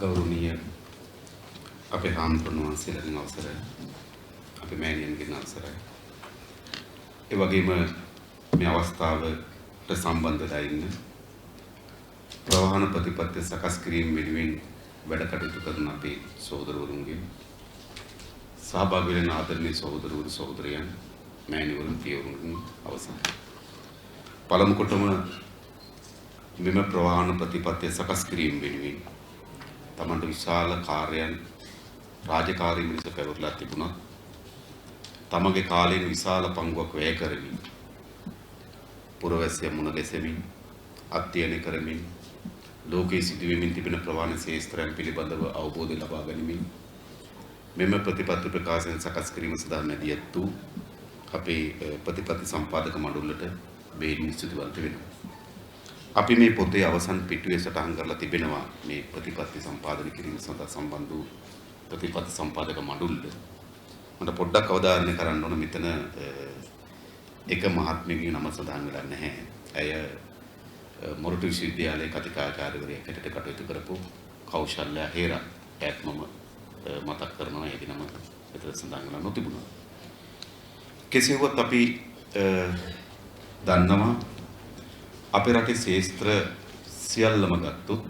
ගෞරවනීය අපේ හාමුදුරුවෝ වහන්සේලාගෙන් අවසරයි. අපේ මෑණියන්ගෙන් අවසරයි. ඒ වගේම මේ අවස්ථාවට සම්බන්ධ වෙලා ඉන්න ප්‍රවාහන ප්‍රතිපත්ති සකස් කිරීම වෙනුවෙන් වැඩ කටයුතු කරන අපේ සහෝදරවරුන්ගෙන් සහභාගී වෙන ආදරණීය සහෝදරවරු සහෝදරයන් මෑණිවරුන් පියවරුන්ගෙන් අවසරයි. පළමු කොටම මෙම ප්‍රවාහන ප්‍රතිපත්තිය සකස් කිරීම වෙනුවෙන් තමන්ට විශාල කාර්යයන් රාජකාරී මිනිස පැවරලා තිබුණා. තමගේ කාලයෙන් විශාල පංගුවක් වැය කරමින් පුරවැසිය මුණ ගැසෙමින් අධ්‍යයනය කරමින් ලෝකයේ සිදුවෙමින් තිබෙන ප්‍රවාහන ශාස්ත්‍රයන් පිළිබඳව අවබෝධය ලබා ගැනීම මෙම ප්‍රතිපත්ති ප්‍රකාශන සකස් කිරීම සඳහා නැදියත් වූ අපේ ප්‍රතිපත්ති සම්පාදක මණ්ඩලයට බෙහෙවින් ස්තුතිවන්ත වෙනවා. අපි මේ පොතේ අවසන් පිටුවේ සටහන් කරලා තිබෙනවා මේ ප්‍රතිපත්ති සම්පාදනය කිරීම සඳහා සම්බන්ධ වූ ප්‍රතිපත්ති සම්පාදක මණ්ඩලය. මට පොඩ්ඩක් අවධාරණය කරන්න ඕන මෙතන එක මහත්මියගේ නම සඳහන් වෙලා නැහැ. ඇය මොරටු විශ්වවිද්‍යාලයේ කතිකාචාර්යවරියක් හැටියට කටයුතු කරපු කෞශල්‍ය හේරා ටැග් මම මතක් කරනවා. ඒ නම මෙතන සඳහන් වෙලා නොතිබුණා. කෙසේ වුවත් අපි දන්නවා අපේ රටේ ශාස්ත්‍ර සියල්ලම ගත්තොත්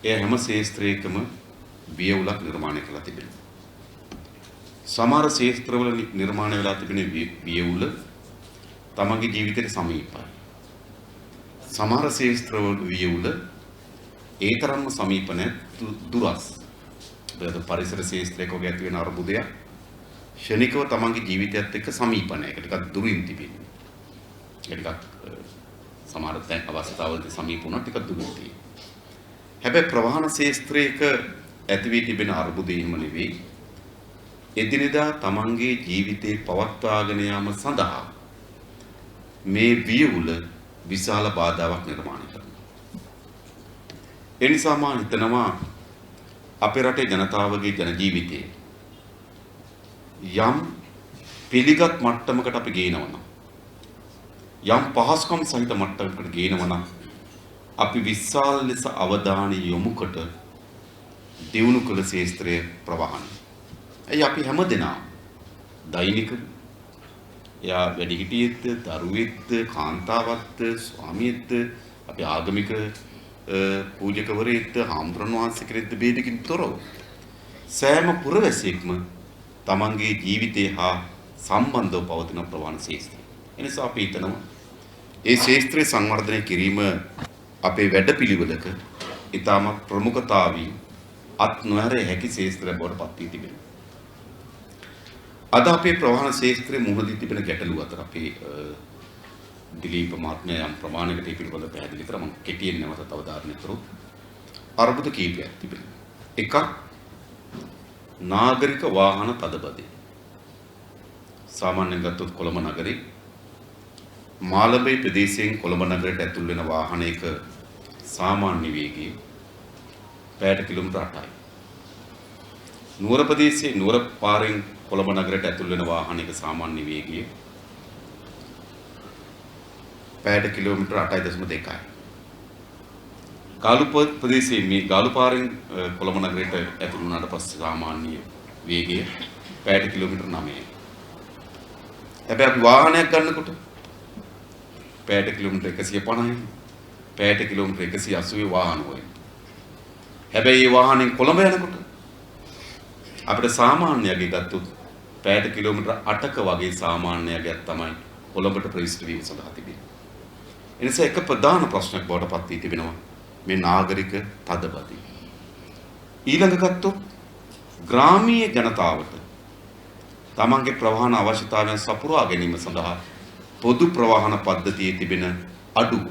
ඒ හැම ශාස්ත්‍රයකම වියවුලක් නිර්මාණය කරලා තිබෙනවා. සමහර ශාස්ත්‍රවල නිර්මාණය වෙලා තිබෙන වියවුල තමන්ගේ ජීවිතයට සමීපයි. සමහර ශාස්ත්‍රවල වියවුල ඒ තරම්ම සමීප නැත් දුරස්. ඒකට පරිසර ශාස්ත්‍රයක වගේ ඇති වෙන අරුබුදයක් ෂණිකව තමන්ගේ ජීවිතයත් එක්ක සමීප නැහැ. ඒක ටිකක් දුරින් තිබෙනවා. ඒක ටිකක් සමහර තැන් අවස්ථාවලදී සමීප වුණා ටිකක් දුරින් තියෙනවා. හැබැයි ප්‍රවාහන ශාස්ත්‍රයක ඇති වී තිබෙන අරුබුදේ එහෙම නෙවෙයි. එදිනෙදා තමන්ගේ ජීවිතේ පවත්වාගෙන යාම සඳහා මේ වියවුල විශාල බාධාවක් නිර්මාණය කරනවා. ඒ නිසා මා හිතනවා අපේ රටේ ජනතාවගේ ජන ජීවිතේ යම් පිළිගත් මට්ටමකට අපි ගේනවා. යම් පහසුකම් සහිත මට්ටමකට ගේනවා. අපි විශාල ලෙස අවධානය යොමු කොට දියුණු කළ ශාස්ත්‍රයේ ප්‍රවාහන. ඇයි අපි හැමදෙනා දෛනික යා වැඩිහිටියෙක්ද දරුවෙක්ද කාන්තාවක්ද ස්වාමියෙක්ද අපි ආගමික පූජකවරයෙක්ද හාමුදුරන් වහන්සේ කෙනෙක්ද බේදකින් තොරව සෑම පුරවැසියෙක්ම තමන්ගේ ජීවිතය හා සම්බන්ධව පවතින ප්‍රවාහන ශාස්ත්‍රය. එනිසා අපි හිතනවා ඒ ශාස්ත්‍රය සංවර්ධනය කිරීම අපේ වැඩපිළිවෙලක ඉතාමත් ප්‍රමුඛතාවයෙන් අත් නොහැර හැකි ශාස්ත්‍රයක් බවට පත් වී තිබෙනවා. අද අපේ ප්‍රවාහන ශාස්ත්‍රයේ මුහුණ දී තිබෙන ගැටලු අතර අපේ දිලීප මහත්මයා යම් ප්‍රමාණයකට ඒ පිළිබඳව පැහැදිලි කරා. මම කෙටියෙන් නැවතත් අවධාරණය කරොත් අරුබුද කීපයක් තිබෙනවා. එකක් නාගරික වාහන තදබදය. සාමාන්‍යයෙන් ගත්තොත් කොළඹ නගරේ මාළඹේ ප්‍රදේශයෙන් කොළඹ නගරයට ඇතුල් වෙන වාහනයක සාමාන්‍ය වේගය පැයට කිලෝමීටර් 8යි. නුවර ප්‍රදේශයේ නුවර පාරෙන් කොළඹ නගරයට ඇතුල් වෙන වාහනයක සාමාන්‍ය වේගය පැයට කිලෝමීටර් 8.2යි. ගාලු ප්‍රදේශයේ මේ ගාලු පාරෙන් කොළඹ නගරයට ඇතුල් වුණාට පස්සේ සාමාන්‍ය වේගය පැයට කිලෝමීටර් 9යි. හැබැයි අපි වාහනයක් ගන්නකොට පැයට කිලෝමීටර් 150යි. පැයට කිලෝමීටර් 180 වාහන වයි. හැබැයි මේ වාහනෙන් කොළඹ යනකොට අපිට සාමාන්‍යයෙන් ගත්තොත් පැයට කිලෝමීටර් 8ක වගේ සාමාන්‍යයක් තමයි කොළඹට ප්‍රවිෂ්ඨ වීම සඳහා තිබෙන්නේ. එනිසා එක ප්‍රධාන ප්‍රශ්නයක් බවට පත් වී තිබෙනවා මේ නාගරික තදබදය. ඊළඟ ගත්තොත් ග්‍රාමීය ජනතාවට තමන්ගේ ප්‍රවාහන අවශ්‍යතාවයන් සපුරා ගැනීම සඳහා පොදු ප්‍රවාහන පද්ධතියේ තිබෙන අඩුව.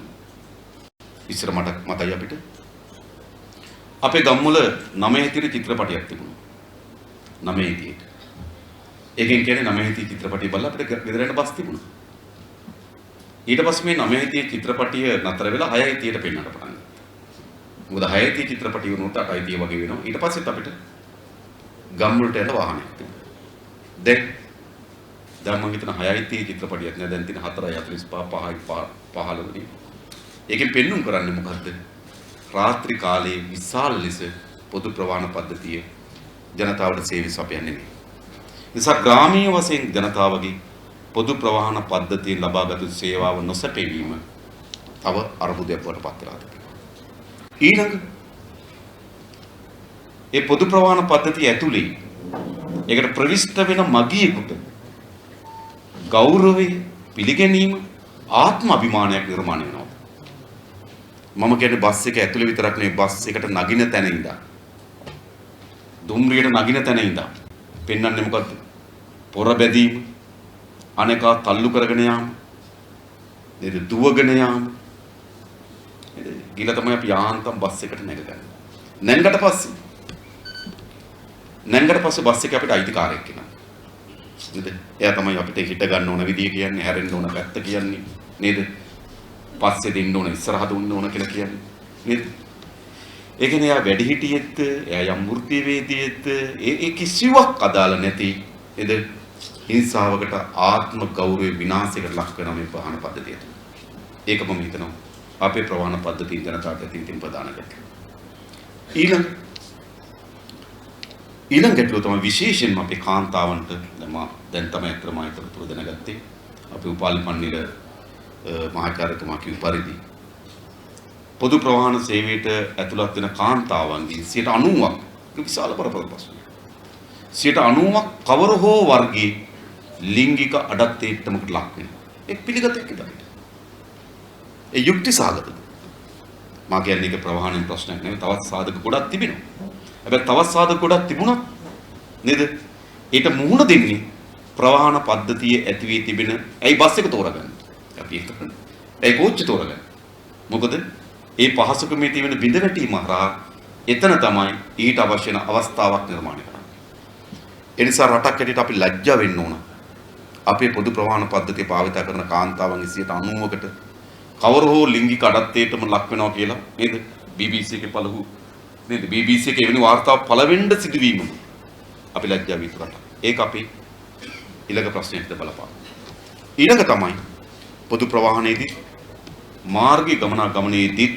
ඉස්සර මතයි අපිට අපේ ගම්වල 9 හිතිරි චිත්‍රපටයක් තිබුණා. 9 හිතියට. ඒකෙන් කියන්නේ 9 හිතිය චිත්‍රපටිය බලලා අපිට ගෙදර යන බස් තිබුණා. ඊට පස්සේ මේ 9 හිතිය චිත්‍රපටිය නතර වෙලා 6 හිතියට පෙන්වන්න පටන් ගත්තා. මොකද 6 හිතිය චිත්‍රපටිය වුණොත් 8 හිතිය වගේ වෙනවා. ඊට පස්සෙත් අපිට ගම් වලට යන වාහනයක් තිබුණා. දැන් මම හිතන 6 හිතිය චිත්‍රපටියක් නෑ. දැන් තියෙන 4:45 5:15 වගේ. ඒකෙන් පෙන්눔 කරන්නේ මොකද්ද? රාත්‍රී කාලයේ විශාල ලෙස පොදු ප්‍රවාහන පද්ධතිය ජනතාවට සේවය සපයන්නේ නැහැ. නිසා ග්‍රාමීය වශයෙන් ජනතාවගේ පොදු ප්‍රවාහන පද්ධතියෙන් ලබාගත් සේවාව නොසැපීම තව අර්බුදයක් බවට පත් වෙලා තිබෙනවා. ඊළඟ ඒ පොදු ප්‍රවාහන පද්ධතිය ඇතුලේ ඒකට ප්‍රවිෂ්ඨ වෙන මගියෙකුට ගෞරවය පිළිගැනීම ආත්ම අභිමානයක් නිර්මාණය වෙනවා. මම කියන්නේ බස් එක ඇතුලේ විතරක් නෙවෙයි බස් එකට නගින තැන ඉඳන් දුම්රියට නගින තැන ඉඳන් පෙන්වන්නේ මොකද්ද? පොර බැදීම, අනේකා තල්ලු කරගෙන යාම, නේද? දුවගෙන යාම. ගිල තමයි අපි යාන්තම් බස් එකට නැගගන්නේ. නැංගට පස්සේ බස් එකේ අපිට අයිතිකාරයෙක් කෙනා. නේද? එයා තමයි අපිට හිට ගන්න ඕන විදිය කියන්නේ, හැරෙන්න ඕන පැත්ත කියන්නේ, නේද? පස්සේ දෙන්න ඕන, ඉස්සරහට උන්න ඕන කියලා කියන්නේ. නේද? ඒ කියන්නේ එයා වැඩිහිටියෙත්, එයා යම් වෘත්තීවේදීයෙත් ඒ කිසිවක් අදාළ නැති නේද? හිංසාවකට ආත්ම ගෞරවයේ විනාශයකට ලක් වෙන මේ ප්‍රවාහන පද්ධතිය. ඒක මම හිතනවා අපේ ප්‍රවාහන පද්ධතිය ජනතාවට තින් ප්‍රදාන කරනවා. ඊළඟ ගැටලුව තමයි විශේෂයෙන්ම අපේ කාන්තාවන්ට දැන් තමයි අතර මම තොරතුරු දැනගත්තේ. අපේ උපාලි පන්නිල මහාචාර්යතුමා කිව් පරිදි පොදු ප්‍රවාහන සේවයට ඇතුළත් වෙන කාන්තාවන්ගේ 90ක් විශාල බරපතල ප්‍රශ්නයක්. 90ක් කවර හෝ වර්ගයේ ලිංගික අඩත්වයටමකට ලක් වෙනවා. ඒක පිළිගත හැකිද? ඒ යුක්ති සාගතද? මා කියන්නේ ඒක ප්‍රවාහන ප්‍රශ්නයක් නෙවෙයි, තවත් සාධක ගොඩක් තිබෙනවා. හැබැයි තවත් සාධක ගොඩක් තිබුණත් නේද? ඊට මුහුණ දෙන්නේ ප්‍රවාහන පද්ධතියේ ඇති වී තිබෙන ඇයි බස් එක තෝරගන්නේ? අපි හිතන්නේ. ඇයි කෝච්චි තෝරගන්නේ? මොකද ඒ පහසුකමේ තියෙන බිඳ වැටීම හරහා එතන තමයි ඊට අවශ්‍ය වෙන අවස්ථාවක් නිර්මාණය කරන්නේ. ඒ නිසා රටක් හැටියට අපි ලැජ්ජා වෙන්න ඕන. අපේ පොදු ප්‍රවාහන පද්ධතිය භාවිත කරන කාන්තාවන්ගේ 90කට කවර හෝ ලිංගික අඩත්වයටම ලක් වෙනවා කියලා නේද? BBC එකේ පළහු නේද? BBC එකේ එවැනි වාර්තාවක් පළවෙන්න සිදුවීම අපි ලැජ්ජා විය යුතු රටක්. ඒක අපි ඊළඟ ප්‍රශ්නයකට බලපාන. ඊළඟ තමයි පොදු ප්‍රවාහනයේදී මාර්ගී ගමනාගමනයේදී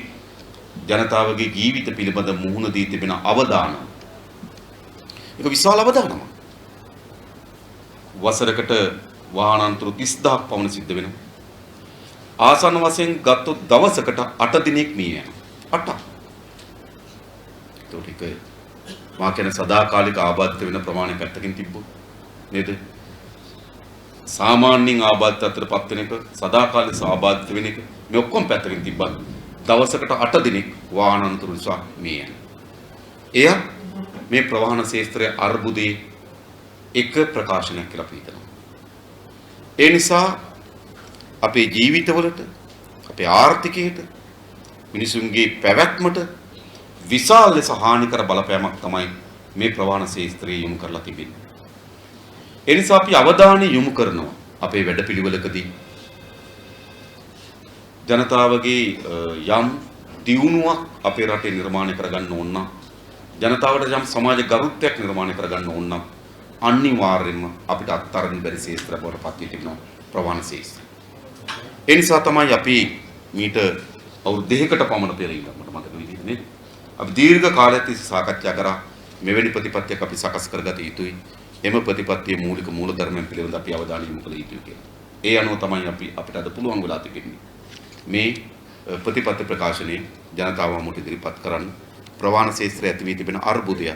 ජනතාවගේ ජීවිත පිළිබඳ මුහුණ දී තිබෙන අවදානම. ඒක විශාල අවදානමක්. වසරකට වාහන අනතුරු 30000ක් පමණ සිද්ධ වෙනවා. ආසන්න වශයෙන් ගත්තොත් දවසකට 8 දිනක් මිය යනවා. 8ක්. ඒක මා කියන සදාකාලික ආබාධිත වෙන ප්‍රමාණය පැත්තකින් තිබ්බොත් නේද? සාමාන්‍යයෙන් ආබාධිත අතරපත් වෙන එක සදාකාලික ආබාධිත වෙන එක මේ ඔක්කොම පැත්තකින් තිබ්බත් දවසකට 8 දිනක් වාහන අනතුරු නිසා මිය යනවා. එය මේ ප්‍රවාහන ශාස්ත්‍රයේ අර්බුදයේ එක ප්‍රකාශනයක් කියලා අපි හිතනවා. ඒ නිසා අපේ ජීවිතවලට, අපේ ආර්ථිකයට, මිනිසුන්ගේ පැවැත්මට විශාල ලෙස හානිකර බලපෑමක් තමයි මේ ප්‍රවාහන ශාස්ත්‍රයේ යොමු කරලා තිබෙන්නේ. ඒ නිසා අපි අවධානය යොමු කරනවා අපේ වැඩපිළිවෙලකදී ජනතාවගේ යම් දියුණුවක් අපේ රටේ නිර්මාණය කරගන්න ඕන නම්, ජනතාවට යම් සමාජ ගරුත්වයක් නිර්මාණය කරගන්න ඕන නම් අනිවාර්යයෙන්ම අපිට අත්තරන් බැරි ශාස්ත්‍ර බවට පත් වෙනවා ප්‍රවාහන ශාස්ත්‍රය. ඒ නිසා තමයි අපි මීට අවුරුදු 2කට පමණ පෙර ඉඳන් මට මතක විදිහට නේද? අපි දීර්ඝ කාලයක් තිස්සේ සාකච්ඡා කරා මෙවැනි ප්‍රතිපත්තියක් අපි සකස් කරගත යුතුයි. එම ප්‍රතිපත්තියේ මූලික මූලධර්මයන් පිළිබඳ අපි අවධානය යොමු කළ යුතුයි කියලා. ඒ අනුව තමයි අපිට අද පුළුවන් වෙලා තිබෙන්නේ මේ ප්‍රතිපත්ති ප්‍රකාශනයේ ජනතාව මුට ඉදිරිපත් කරන්න ප්‍රවාහන ශාස්ත්‍රය ඇති වී තිබෙන අර්බුදය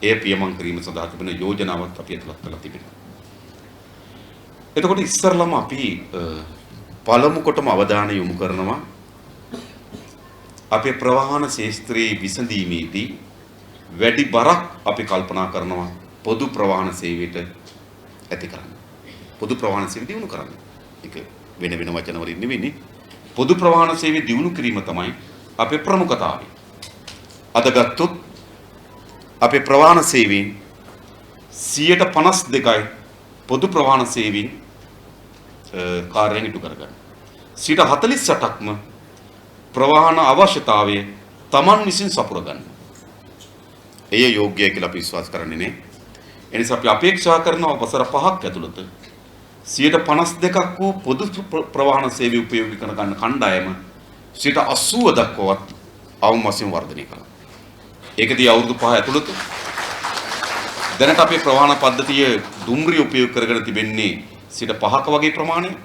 ඒ පියමන් කිරීම සඳහා තිබෙන යෝජනාවක් අපි ඇතුළත් කරලා තිබෙනවා. එතකොට ඉස්සරළම අපි පළමු කොටම අවධානය යොමු කරනවා අපේ ප්‍රවාහන ශාස්ත්‍රයේ විසඳීමේදී වැඩි බරක් අපි කල්පනා කරනවා පොදු ප්‍රවාහන සේවයට ඇති කරන්න. පොදු ප්‍රවාහන සේවය දියුණු කරන්න. ඒක වෙන වචන වලින් නෙවෙයි. පොදු ප්‍රවාහන සේවය දියුණු කිරීම තමයි අපේ ප්‍රමුඛතාවය. අද ගත්තොත් අපේ ප්‍රවාහන සේවයෙන් 52%යි පොදු ප්‍රවාහන සේවයෙන් කාර්යයෙන් ඉටු කරගන්න. 48%ක්ම ප්‍රවාහන අවශ්‍යතාවය Taman විසින් සපුර ගන්න. එය යෝග්‍යයි කියලා අපි විශ්වාස කරන්නේ නේ. ඒ නිසා අපි අපේක්ෂා කරනවා වසර 5ක් ඇතුළත 52%ක් වූ පොදු ප්‍රවාහන සේවය උපයෝගී කරගන්න කණ්ඩායම 80% දක්වාවත් අවම වශයෙන් වර්ධනය කළා. ඒකදී අවුරුදු 5 ඇතුළත දැනට අපේ ප්‍රවාහන පද්ධතිය දුම්රිය උපයෝග කරගෙන තිබෙන්නේ 5% වගේ ප්‍රමාණයක්.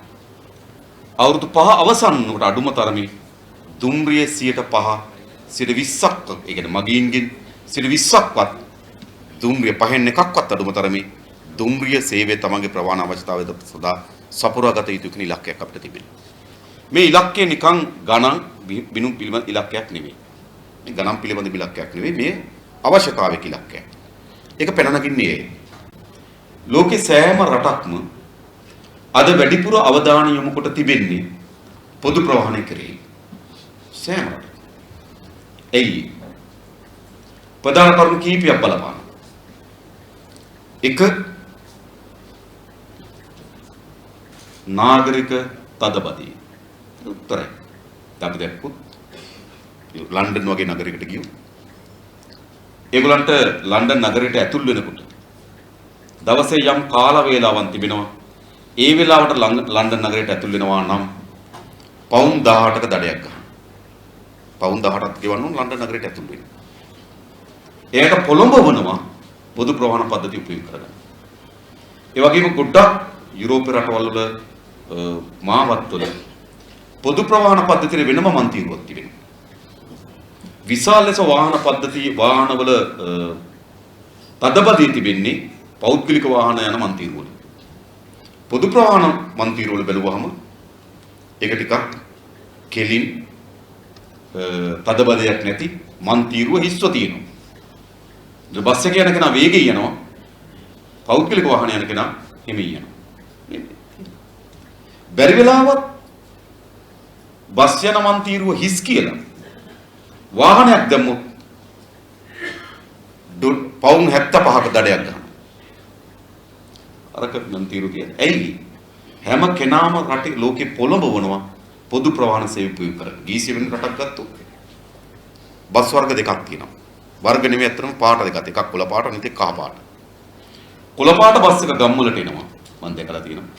අවුරුදු 5 අවසන් වුණාට අඩුම තරමේ දුම්රිය 5%, 20%ක්, ඒ කියන්නේ මගීන්ගෙන් 20%ක්වත් දුම්රිය පහෙන් එකක්වත් අඩුම තරමේ දුම්රිය සේවය තමන්ගේ ප්‍රවාහන අවශ්‍යතාවය සඳහා සපුරාගත යුතු කියන ඉලක්කයක් අපිට තිබෙනවා. මේ ඉලක්කය නිකන් ගණන් බිනුම් පිළිබඳ ඉලක්කයක් නෙවෙයි. මේ ගණන් පිළිබඳ ඉලක්කයක් නෙවෙයි, මේ අවශ්‍යතාවයක ඉලක්කයක්. ඒක පැන නගින්නේ ලෝකේ සෑම රටක්ම අද වැඩිපුර අවධානය යොමු කොට තිබෙන්නේ පොදු ප්‍රවාහනය කෙරෙහි. සෑම රටක්. එයි ප්‍රධාන කරුණු කීපයක් බලපාන. එක නාගරික තදබදී උත්තරයි. අපි දැක්කොත් ලන්ඩන් වගේ නගරයකට ගියොත් ඒගොල්ලන්ට ලන්ඩන් නගරයට ඇතුල් වෙනකොට දවසේ යම් කාල වේලාවක් තිබෙනවා. ඒ වෙලාවට ලන්ඩන් නගරයට ඇතුල් වෙනවා නම් පවුන් 18ක දඩයක් ගන්න. පවුන් 18ක් ගෙවන්න ඕන ලන්ඩන් නගරයට ඇතුල් වෙන්න. ඒකට පොළඹවනවා පොදු ප්‍රවාහන පද්ධතිය උපයෝග කරගන්න. ඒ වගේම ගොඩක් යුරෝපීය රටවල් වල මාවත්වල පොදු ප්‍රවාහන පද්ධතියේ වෙනම මන්තිරුවක් තිබෙනවා. විශාල ලෙස වාහනවල තදබදී තිබෙන්නේ පෞද්ගලික වාහන යන මන්තිරුවල. පොදු ප්‍රවාහන මන්තිරුවල බැලුවහම ඒක ටිකක් කෙලින් තදබදයක් නැති මන්තිරුව හිස්ව තියෙනවා. බස් එක යන කෙනා වේගෙන් යනවා. පෞද්ගලික වාහන යන කෙනා හිමින් යනවා. බැරි වෙලාවත් බස් යන මන්තිරුව හිස් කියලා වාහනයක් දැම්මොත් පවුන් 75ක දඩයක් ගන්නවා. අරක මන්තිරුව කියන්නේ. ඇයි? හැම කෙනාම රටේ ලෝකේ පොළඹවනවා පොදු ප්‍රවාහන සේවය උපයෝග කරගෙන. ගීසිය වෙන රටක් ගත්තොත් බස් වර්ග දෙකක් තියෙනවා. වර්ග නෙමෙයි අතරම පාට දෙකක්. එකක් කොළ පාට අනිත් එක කහ පාට. කොළ පාට බස් එක ගම්වලට එනවා. මම දැකලා තියෙනවා.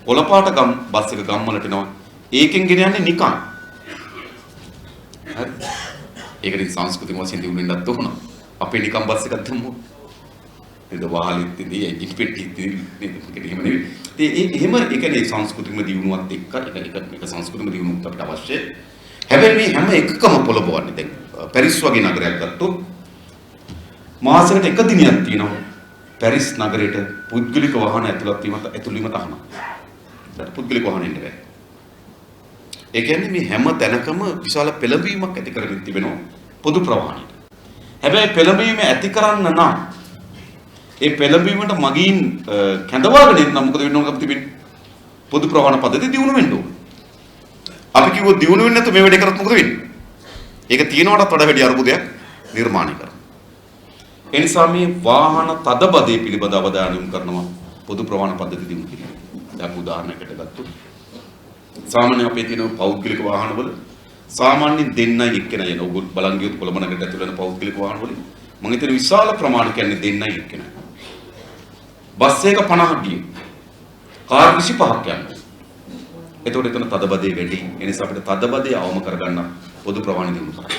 කොළ පාට බස් එක ගම්වලට එනවා. ඒකෙන් ගෙන යන්නේ නිකන්. හරි. ඒකට සංස්කෘතික වශයෙන් දිනුනෙන්නත් උන. අපේ නිකන් බස් එකක් දැම්මු. නේද වහලෙත් ඉඳී එන්ජින් පෙට්ටියත් ඉඳී එහෙම නෙවෙයි. එහෙම ඒ කියන්නේ සංස්කෘතිකම දිනුවත් එක්ක එක සංස්කෘතිකම දිනුවත් අපිට අවශ්‍යයි. හැබැයි මේ හැම එකකම පොළඹවන්නේ දැන් පැරිස් වගේ නගරයක් ගත්තොත් මාසෙකට එක දිනයක් තියෙනවා පැරිස් නගරයට පුද්ගලික වාහන ඇතුළත් වීම තහනම්. ඒකට පුද්ගලික වාහන එන්න බෑ. ඒ කියන්නේ මේ හැම තැනකම විශාල පෙළඹීමක් ඇති කරගෙන තිබෙනවා පොදු ප්‍රවාහනයට. හැබැයි පෙළඹීම ඇති කරන්න නම් ඒ පෙළඹීමට මගින් කැඳවාගෙන ඉන්න මොකද වෙන්න ඕනකම තිබෙන්නේ? පොදු ප්‍රවාහන පද්ධතිය දියුණු වෙන්න ඕන. අපි කිව්වොත් දියුණු වෙන්නේ නැත්නම් මේ වැඩේ කරත් මොකද වෙන්නේ? ඒක තියෙනවටත් වඩා වැඩි අරුබුදයක් නිර්මාණය කරනවා. ඒ නිසා මේ වාහන තදබදේ පිළිබඳ අවධානය යොමු කරනවා පොදු ප්‍රවාහන පද්ධතිය දියුණු කිරීම. දැන් උදාහරණයකට ගත්තොත් සාමාන්‍ය අපේ තියෙන පෞද්ගලික වාහනවල සාමාන්‍යයෙන් දෙන්නයි එක්කෙනා යන ඕගොල්ලෝ බලන් ගියොත් කොළඹ නගරයට ඇතුළත යන පෞද්ගලික වාහනවල මම හිතන විශාල ප්‍රමාණයක් කියන්නේ දෙන්නයි එක්කෙනා. බස් එක 50ක් ගියේ. කාර් 25ක් යනවා. එතකොට එතන තදබදේ වැඩි. ඒ නිසා අපිට තදබදේ අවම කරගන්න පොදු ප්‍රවාහන දියුණු කරන්න.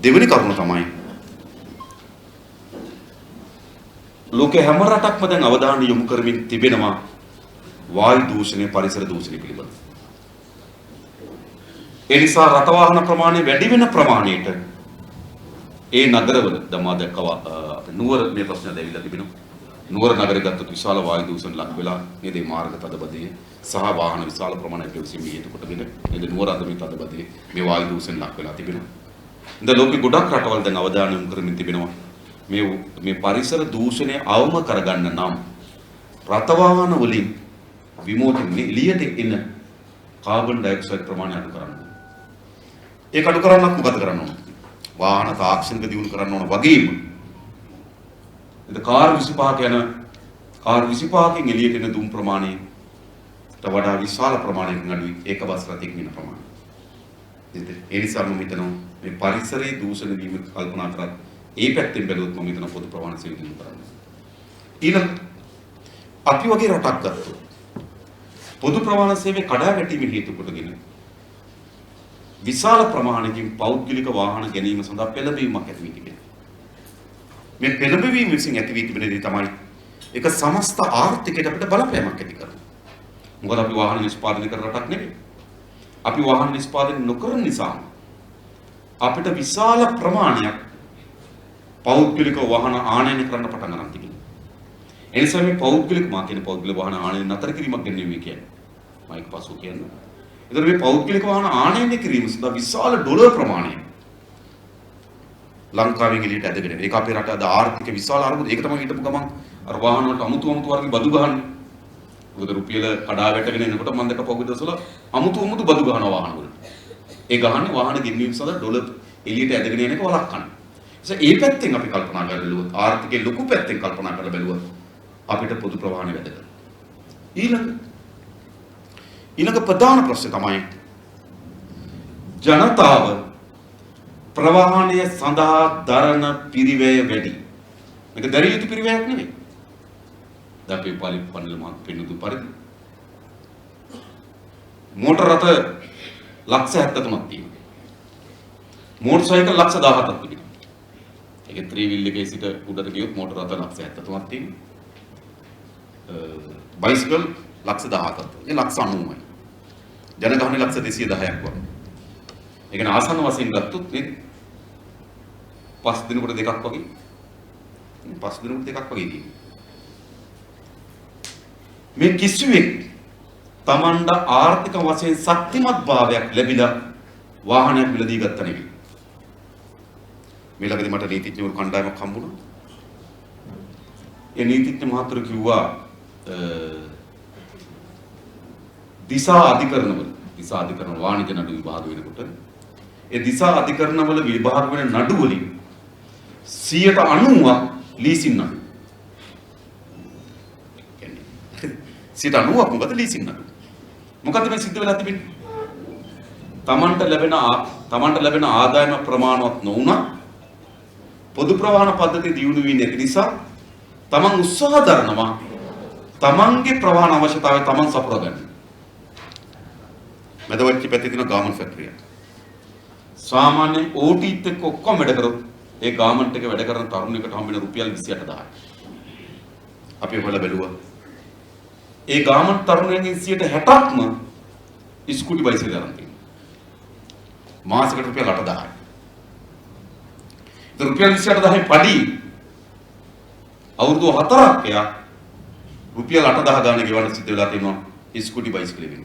දෙවෙනි කරුණ තමයි ලෝකේ හැම රටක්ම දැන් අවධානය යොමු කරමින් තිබෙනවා වායු දූෂණය, පරිසර දූෂණය පිළිබඳව. ඒ නිසා රට වාහන ප්‍රමාණය වැඩි වෙන ප්‍රමාණයට ඒ නගරවල දමා දැක්කවා නුවර මේ ප්‍රශ්න දැවිලා තිබෙනවා. නුවර නගරය ගත්තොත් විශාල වායු දූෂණ ලක් වෙලා නේද මාර්ග තදබදයේ සහ වාහන විශාල ප්‍රමාණයක් විසින් මියතු කොටගෙන නේද නුවර අද මේ තදබදයේ මේ වායු දූෂණ ලක් වෙලා තිබෙනවා. ඉතින් ලෝකෙ ගොඩක් රටවල් දැන් අවධානය යොමු කරමින් තිබෙනවා මේ පරිසර දූෂණය අවම කරගන්න නම් රට වාහන වලින් විමෝචනය එළියට එන කාබන් ඩයොක්සයිඩ් ප්‍රමාණය අඩු කරන්න ඕන. ඒක අඩු කරන්නත් මොකද කරන්න ඕන? වාහන තාක්ෂණික දියුණු කරන්න ඕන වගේම කාර් 25කින් එළියට එන දුම් ප්‍රමාණයට වඩා විශාල ප්‍රමාණයකින් අඩුයි ඒක බස් රථයකින් එන ප්‍රමාණය. ඒ නිසා මම හිතනවා මේ පරිසරයේ දූෂණ වීම කල්පනා කරත් ඒ පැත්තෙන් බැලුවොත් මම හිතනවා පොදු ප්‍රවාහන සේවය දියුණු කරන්න. ඊළඟ අපි වගේ රටක් ගත්තොත් පොදු ප්‍රවාහන සේවය කඩා වැටීම හේතු කොටගෙන විශාල ප්‍රමාණයකින් පෞද්ගලික වාහන ගැනීම සඳහා පෙළඹවීමක් ඇති වී තිබෙනවා. මේ පෙළඹවීම විසින් ඇති වී තිබෙන දේ තමයි ඒක සමස්ත ආර්ථිකයට අපිට බලපෑමක් ඇති කරනවා. මොකද අපි වාහන නිෂ්පාදනය කරන රටක් නෙවෙයි. අපි වාහන නිෂ්පාදනය නොකරන නිසා අපිට විශාල ප්‍රමාණයක් පෞද්ගලික වාහන ආනයනය කරන්න පටන් ගන්න තිබෙනවා. ඒ නිසා මේ පෞද්ගලික පෞද්ගලික වාහන ආනයනය නතර කිරීමක් ගැනීම කියන්නේ. මයික් පසු කියන්නේ. ඒතර මේ පෞද්ගලික වාහන ආනයනය කිරීම සඳහා විශාල ඩොලර් ප්‍රමාණයක් ලංකාවෙන් එළියට ඇදගෙන එනවා. ඒක අපේ රට අද ආර්ථික විශාල අරමුද. ඒක තමයි හිටපු ගමන් අර වාහන වලට අමුතු වර්ග බදු ගහන්නේ. මොකද රුපියල කඩා වැටගෙන එනකොට මම දැක්ක පහුගිය දවස්වල අමුතු බදු ගහන වාහන වලට. ඒ ගහන්නේ වාහන ගෙන්වීම සඳහා ඩොලර් එළියට ඇදගෙන එන එක වළක්වන්න. ඒ පැත්තෙන් අපි කල්පනා කරලා බැලුවොත් ආර්ථිකයේ ලොකු පැත්තෙන් කල්පනා කරලා බැලුවොත් අපිට පොදු ප්‍රවාහන වැදගත්. ඊළඟ ප්‍රධාන ප්‍රශ්නේ තමයි ජනතාව ප්‍රවාහනය සඳහා දරන පිරිවැය වැඩි. මේක දරිය යුතු පිරිවැයක් නෙවෙයි. අපි පාලි පන්සල මාත් පෙන්නුතු පරිදි මෝටර රථ ලක්ෂ 73ක් තියෙනවා. මෝටර් සයිකල් ලක්ෂ 17ක් තිබෙනවා. ඒකේ ත්‍රිවිල් එකේ සිට උඩට ගියොත් මෝටර රථ ලක්ෂ 73ක් තියෙනවා. බයිසිකල් ලක්ෂ 17ක්. ඒ ලක්ෂ 90යි. ජනගහනය ලක්ෂ 210ක් වගේ. ඒ කියන්නේ ආසන්න වශයෙන් ගත්තොත් නේද? 5 දිනකට දෙකක් වගේ. 5 දිනකට දෙකක් වගේ තියෙනවා. මේ කිසිවෙක් තමන්ට ආර්ථික වශයෙන් ශක්තිමත් භාවයක් ලැබිලා වාහනයක් මිලදී ගත්ත නෙවෙයි. මේ ළඟදී මට නීතිඥවරු කණ්ඩායමක් හම්බුණා. ඒ නීතිඥ මහතුරු කිව්වා දිසා අධිකරණ වාණිජ නඩු විභාග වෙනකොට ඒ දිසා අධිකරණවල විභාග වෙන නඩු වලින් 90ක් ලීසින් නඩු. 90ක් මොකද ලීසින් නඩු. මොකද මේ සිද්ධ වෙලා තිබෙන්නේ? තමන්ට ලැබෙන ආදායම ප්‍රමාණවත් නොවුණා පොදු ප්‍රවාහන පද්ධතිය දියුණු වෙන්නේ නැති නිසා තමන් උත්සාහ දරනවා තමන්ගේ ප්‍රවාහන අවශ්‍යතාවය තමන් සපුරා ගන්න. මැදවච්ච පැත්තේ තියෙන ගාමන්ට් ෆැක්ටරිය. සාමාන්‍යයෙන් ඕටිත් එක්ක ඔක්කොම වැඩ කරොත් ඒ ගාමන්ට් එක වැඩ කරන තරුණයෙකුට හම්බ වෙන රුපියල් 28000යි. අපි හොයලා බැලුවා. ඒ ගාමන්ට් තරුණයන්ගෙන් 60%ක්ම ස්කූටි බයිසිකල් ගන්න තියෙනවා. මාසෙකට රුපියල් 8000යි. ඒ රුපියල් 28000යි පඩි අවුරුදු 4ක් එයා රුපියල් 8000 ගානේ ගෙවන්න සිද්ධ වෙලා තියෙනවා ස්කූටි බයිසිකල් එකෙන්.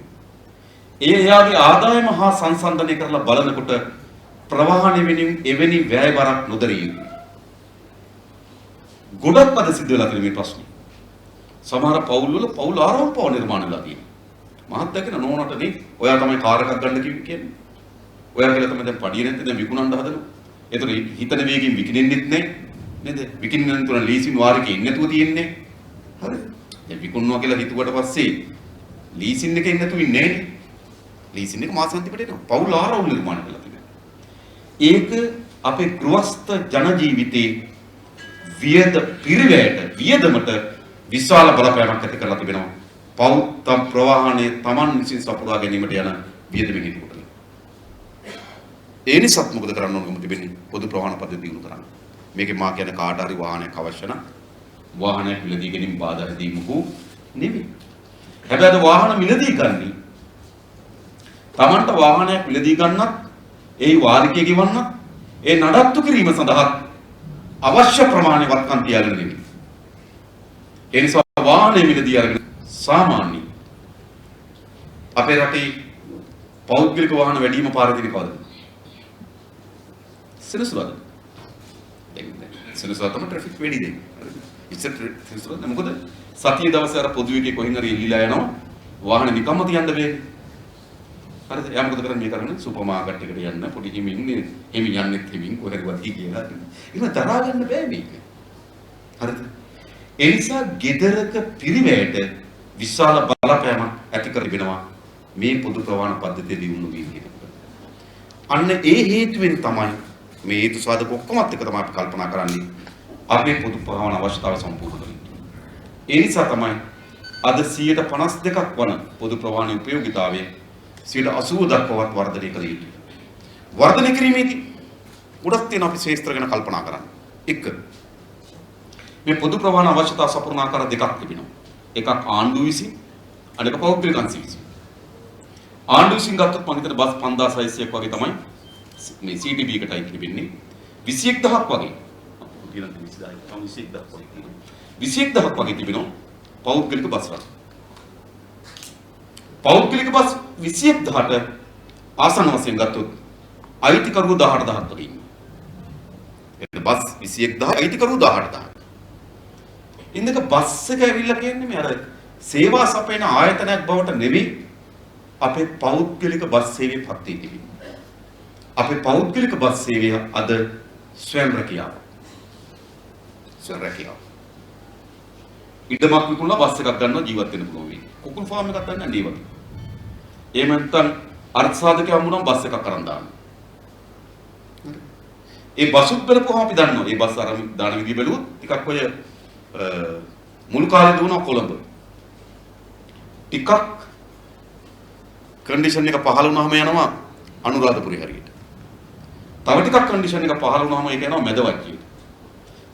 එයාගේ ආදායම හා සංසන්දනය කරලා බලනකොට ප්‍රවාහන වෙනින් එවැනි වැය බරක් නොදරිය යුතුයි. ගොඩක් පද සිද්ධ වෙලා තියෙන මේ ප්‍රශ්නේ. සමහර පවුල් වල ආරම්භ පව නිර්මාණය වෙලා තියෙනවා. මහත් දැකන නෝනට නේ ඔයා තමයි කාර් එකක් ගන්න කියන්නේ. ඔයා කියලා තමයි දැන් පඩිය නැත්නම් දැන් විකුණන්න හදනවා. ඒතර හිතන වේගයෙන් විකිනෙන්නෙත් නැහැ නේද? විකින්නන තුන ලීසින් වාරිකේ ඉන්නේ නැතුව තියෙන්නේ. හරිද? දැන් විකුණනවා කියලා හිතුවට පස්සේ ලීසින් එකෙන් නැතුව ඉන්නේ නැහැ. ලීසින් එක මාසාන්තිපට එනවා. පවුල් ආරවුල් නිර්මාණය කරලා තිබෙනවා. ඒක අපේ ගෘහස්ත ජන ජීවිතේ වියදමට විශාල බලපෑමක් ඇති කරලා තිබෙනවා. පෞද්ගලික ප්‍රවාහනයේ Taman විසින් සපුරා ගැනීමට යන වියදමින් හිටකොට. ඒ නිසා මොකද කරන්න ඕනකම තිබෙන්නේ? පොදු ප්‍රවාහන පද්ධතිය දිනු කරන්න. මේකේ මා කියන කාට හරි වාහනයක් අවශ්‍ය නම් වාහනයක් මිලදී ගැනීම බාධා දීමුකෝ නෙමෙයි. හැබැයි වාහන මිලදී ගන්නේ Tamanට වාහනයක් මිලදී ගන්නත් ඒ වාරිකය ගෙවන්නත් ඒ නඩත්තු කිරීම සඳහා අවශ්‍ය ප්‍රමාණය වත්කම් තියාගෙන නෙමෙයි. ඒ නිසා වාහනේ මිලදී අරගෙන සාමාන්‍ය අපේ රටේ පෞද්ගලික වාහන වැඩිම පාරදී කවද? සෙනසුරාදා. සෙනසුරාදා තමයි ට්‍රැෆික් වැඩි දෙන්නේ. ඉස්සර සෙනසුරාදා මොකද සතිය දවසේ අර පොදු එකේ කොහෙන් හරි එල්ලිලා යනවා වාහන නිකම්ම තියන්න බෑ. හරිද? එයා මොකද කරන්නේ? මේ කරන්නේ සුපර් මාකට් එකට යන්න පොඩි හිමින් යන්නෙත් හිමින් කොහෙද වදී කියලා. ඒක තරහා ගන්න බෑ මේක. හරිද? ඒ නිසා ගෙදරක පිරිවැයට විශාල බලපෑමක් ඇති කර තිබෙනවා මේ පොදු ප්‍රවාහන පද්ධතිය දියුණු වීම. අන්න ඒ හේතුවෙන් තමයි මේ හේතු සාධක ඔක්කොමත් එක තමයි අපි කල්පනා කරන්නේ අපේ පොදු ප්‍රවාහන අවශ්‍යතාවය සම්පූර්ණ කරගන්න. ඒ නිසා තමයි අද 52% වන පොදු ප්‍රවාහන උපයෝගීතාවය 80% දක්වාවත් වර්ධනය කළ යුතුයි. වර්ධනය කිරීමේදී ගොඩක් තියෙන අපි ශේෂ්ත්‍ර ගැන කල්පනා කරන්න. එක මේ පොදු ප්‍රවාහන අවශ්‍යතා සපුරන ආකාර දෙකක් තිබෙනවා. එකක් ආණ්ඩුව විසින් අනික පෞද්ගලික අංශ විසින්. ආණ්ඩුව විසින් ගත්තොත් මම හිතන බස් 5600ක් වගේ තමයි මේ CTB එකටයි තිබෙන්නේ. 21000ක් වගේ. ඊළඟ 21000ක් වගේ. 21000ක් වගේ තිබෙනවා පෞද්ගලික බස් රථ. පෞද්ගලික බස් 21000ට ආසන්න වශයෙන් ගත්තොත් අයිතිකරුවෝ 18000ක් වගේ ඉන්නවා. එතන බස් 21000 අයිතිකරුවෝ 18000. ඉන්නක බස් එක ඇවිල්ලා කියන්නේ මේ අර සේවා සපයන ආයතනයක් බවට නෙවෙයි අපේ පෞද්ගලික බස් සේවයේ පත් වී තිබෙනවා. අපේ පෞද්ගලික බස් සේවය අද ස්වයං රැකියාව. ස්වයං රැකියාව. ඉදමක් විකුණලා බස් එකක් ගන්නවා ජීවත් වෙන්න පුළුවන් වෙයි. කුකුල් ෆාම් එකක් ගන්න නෑ වගේ. එහෙම නැත්නම් අර්ථ සාධකයක් වුණාම බස් එකක් අරන් දානවා. ඒ බස් උත්තරපුවම අපි දන්නවා. ඒ බස් අරන් දාන විදිහ බැලුවොත් ටිකක් ඔය මුල් කාලේ දුවනවා කොළඹ. ටිකක් කන්ඩිෂන් එක පහළ වුණාම යනවා අනුරාධපුරේ හරියට. තව ටිකක් කන්ඩිෂන් එක පහළ වුණාම ඒක යනවා මැදවච්චියට.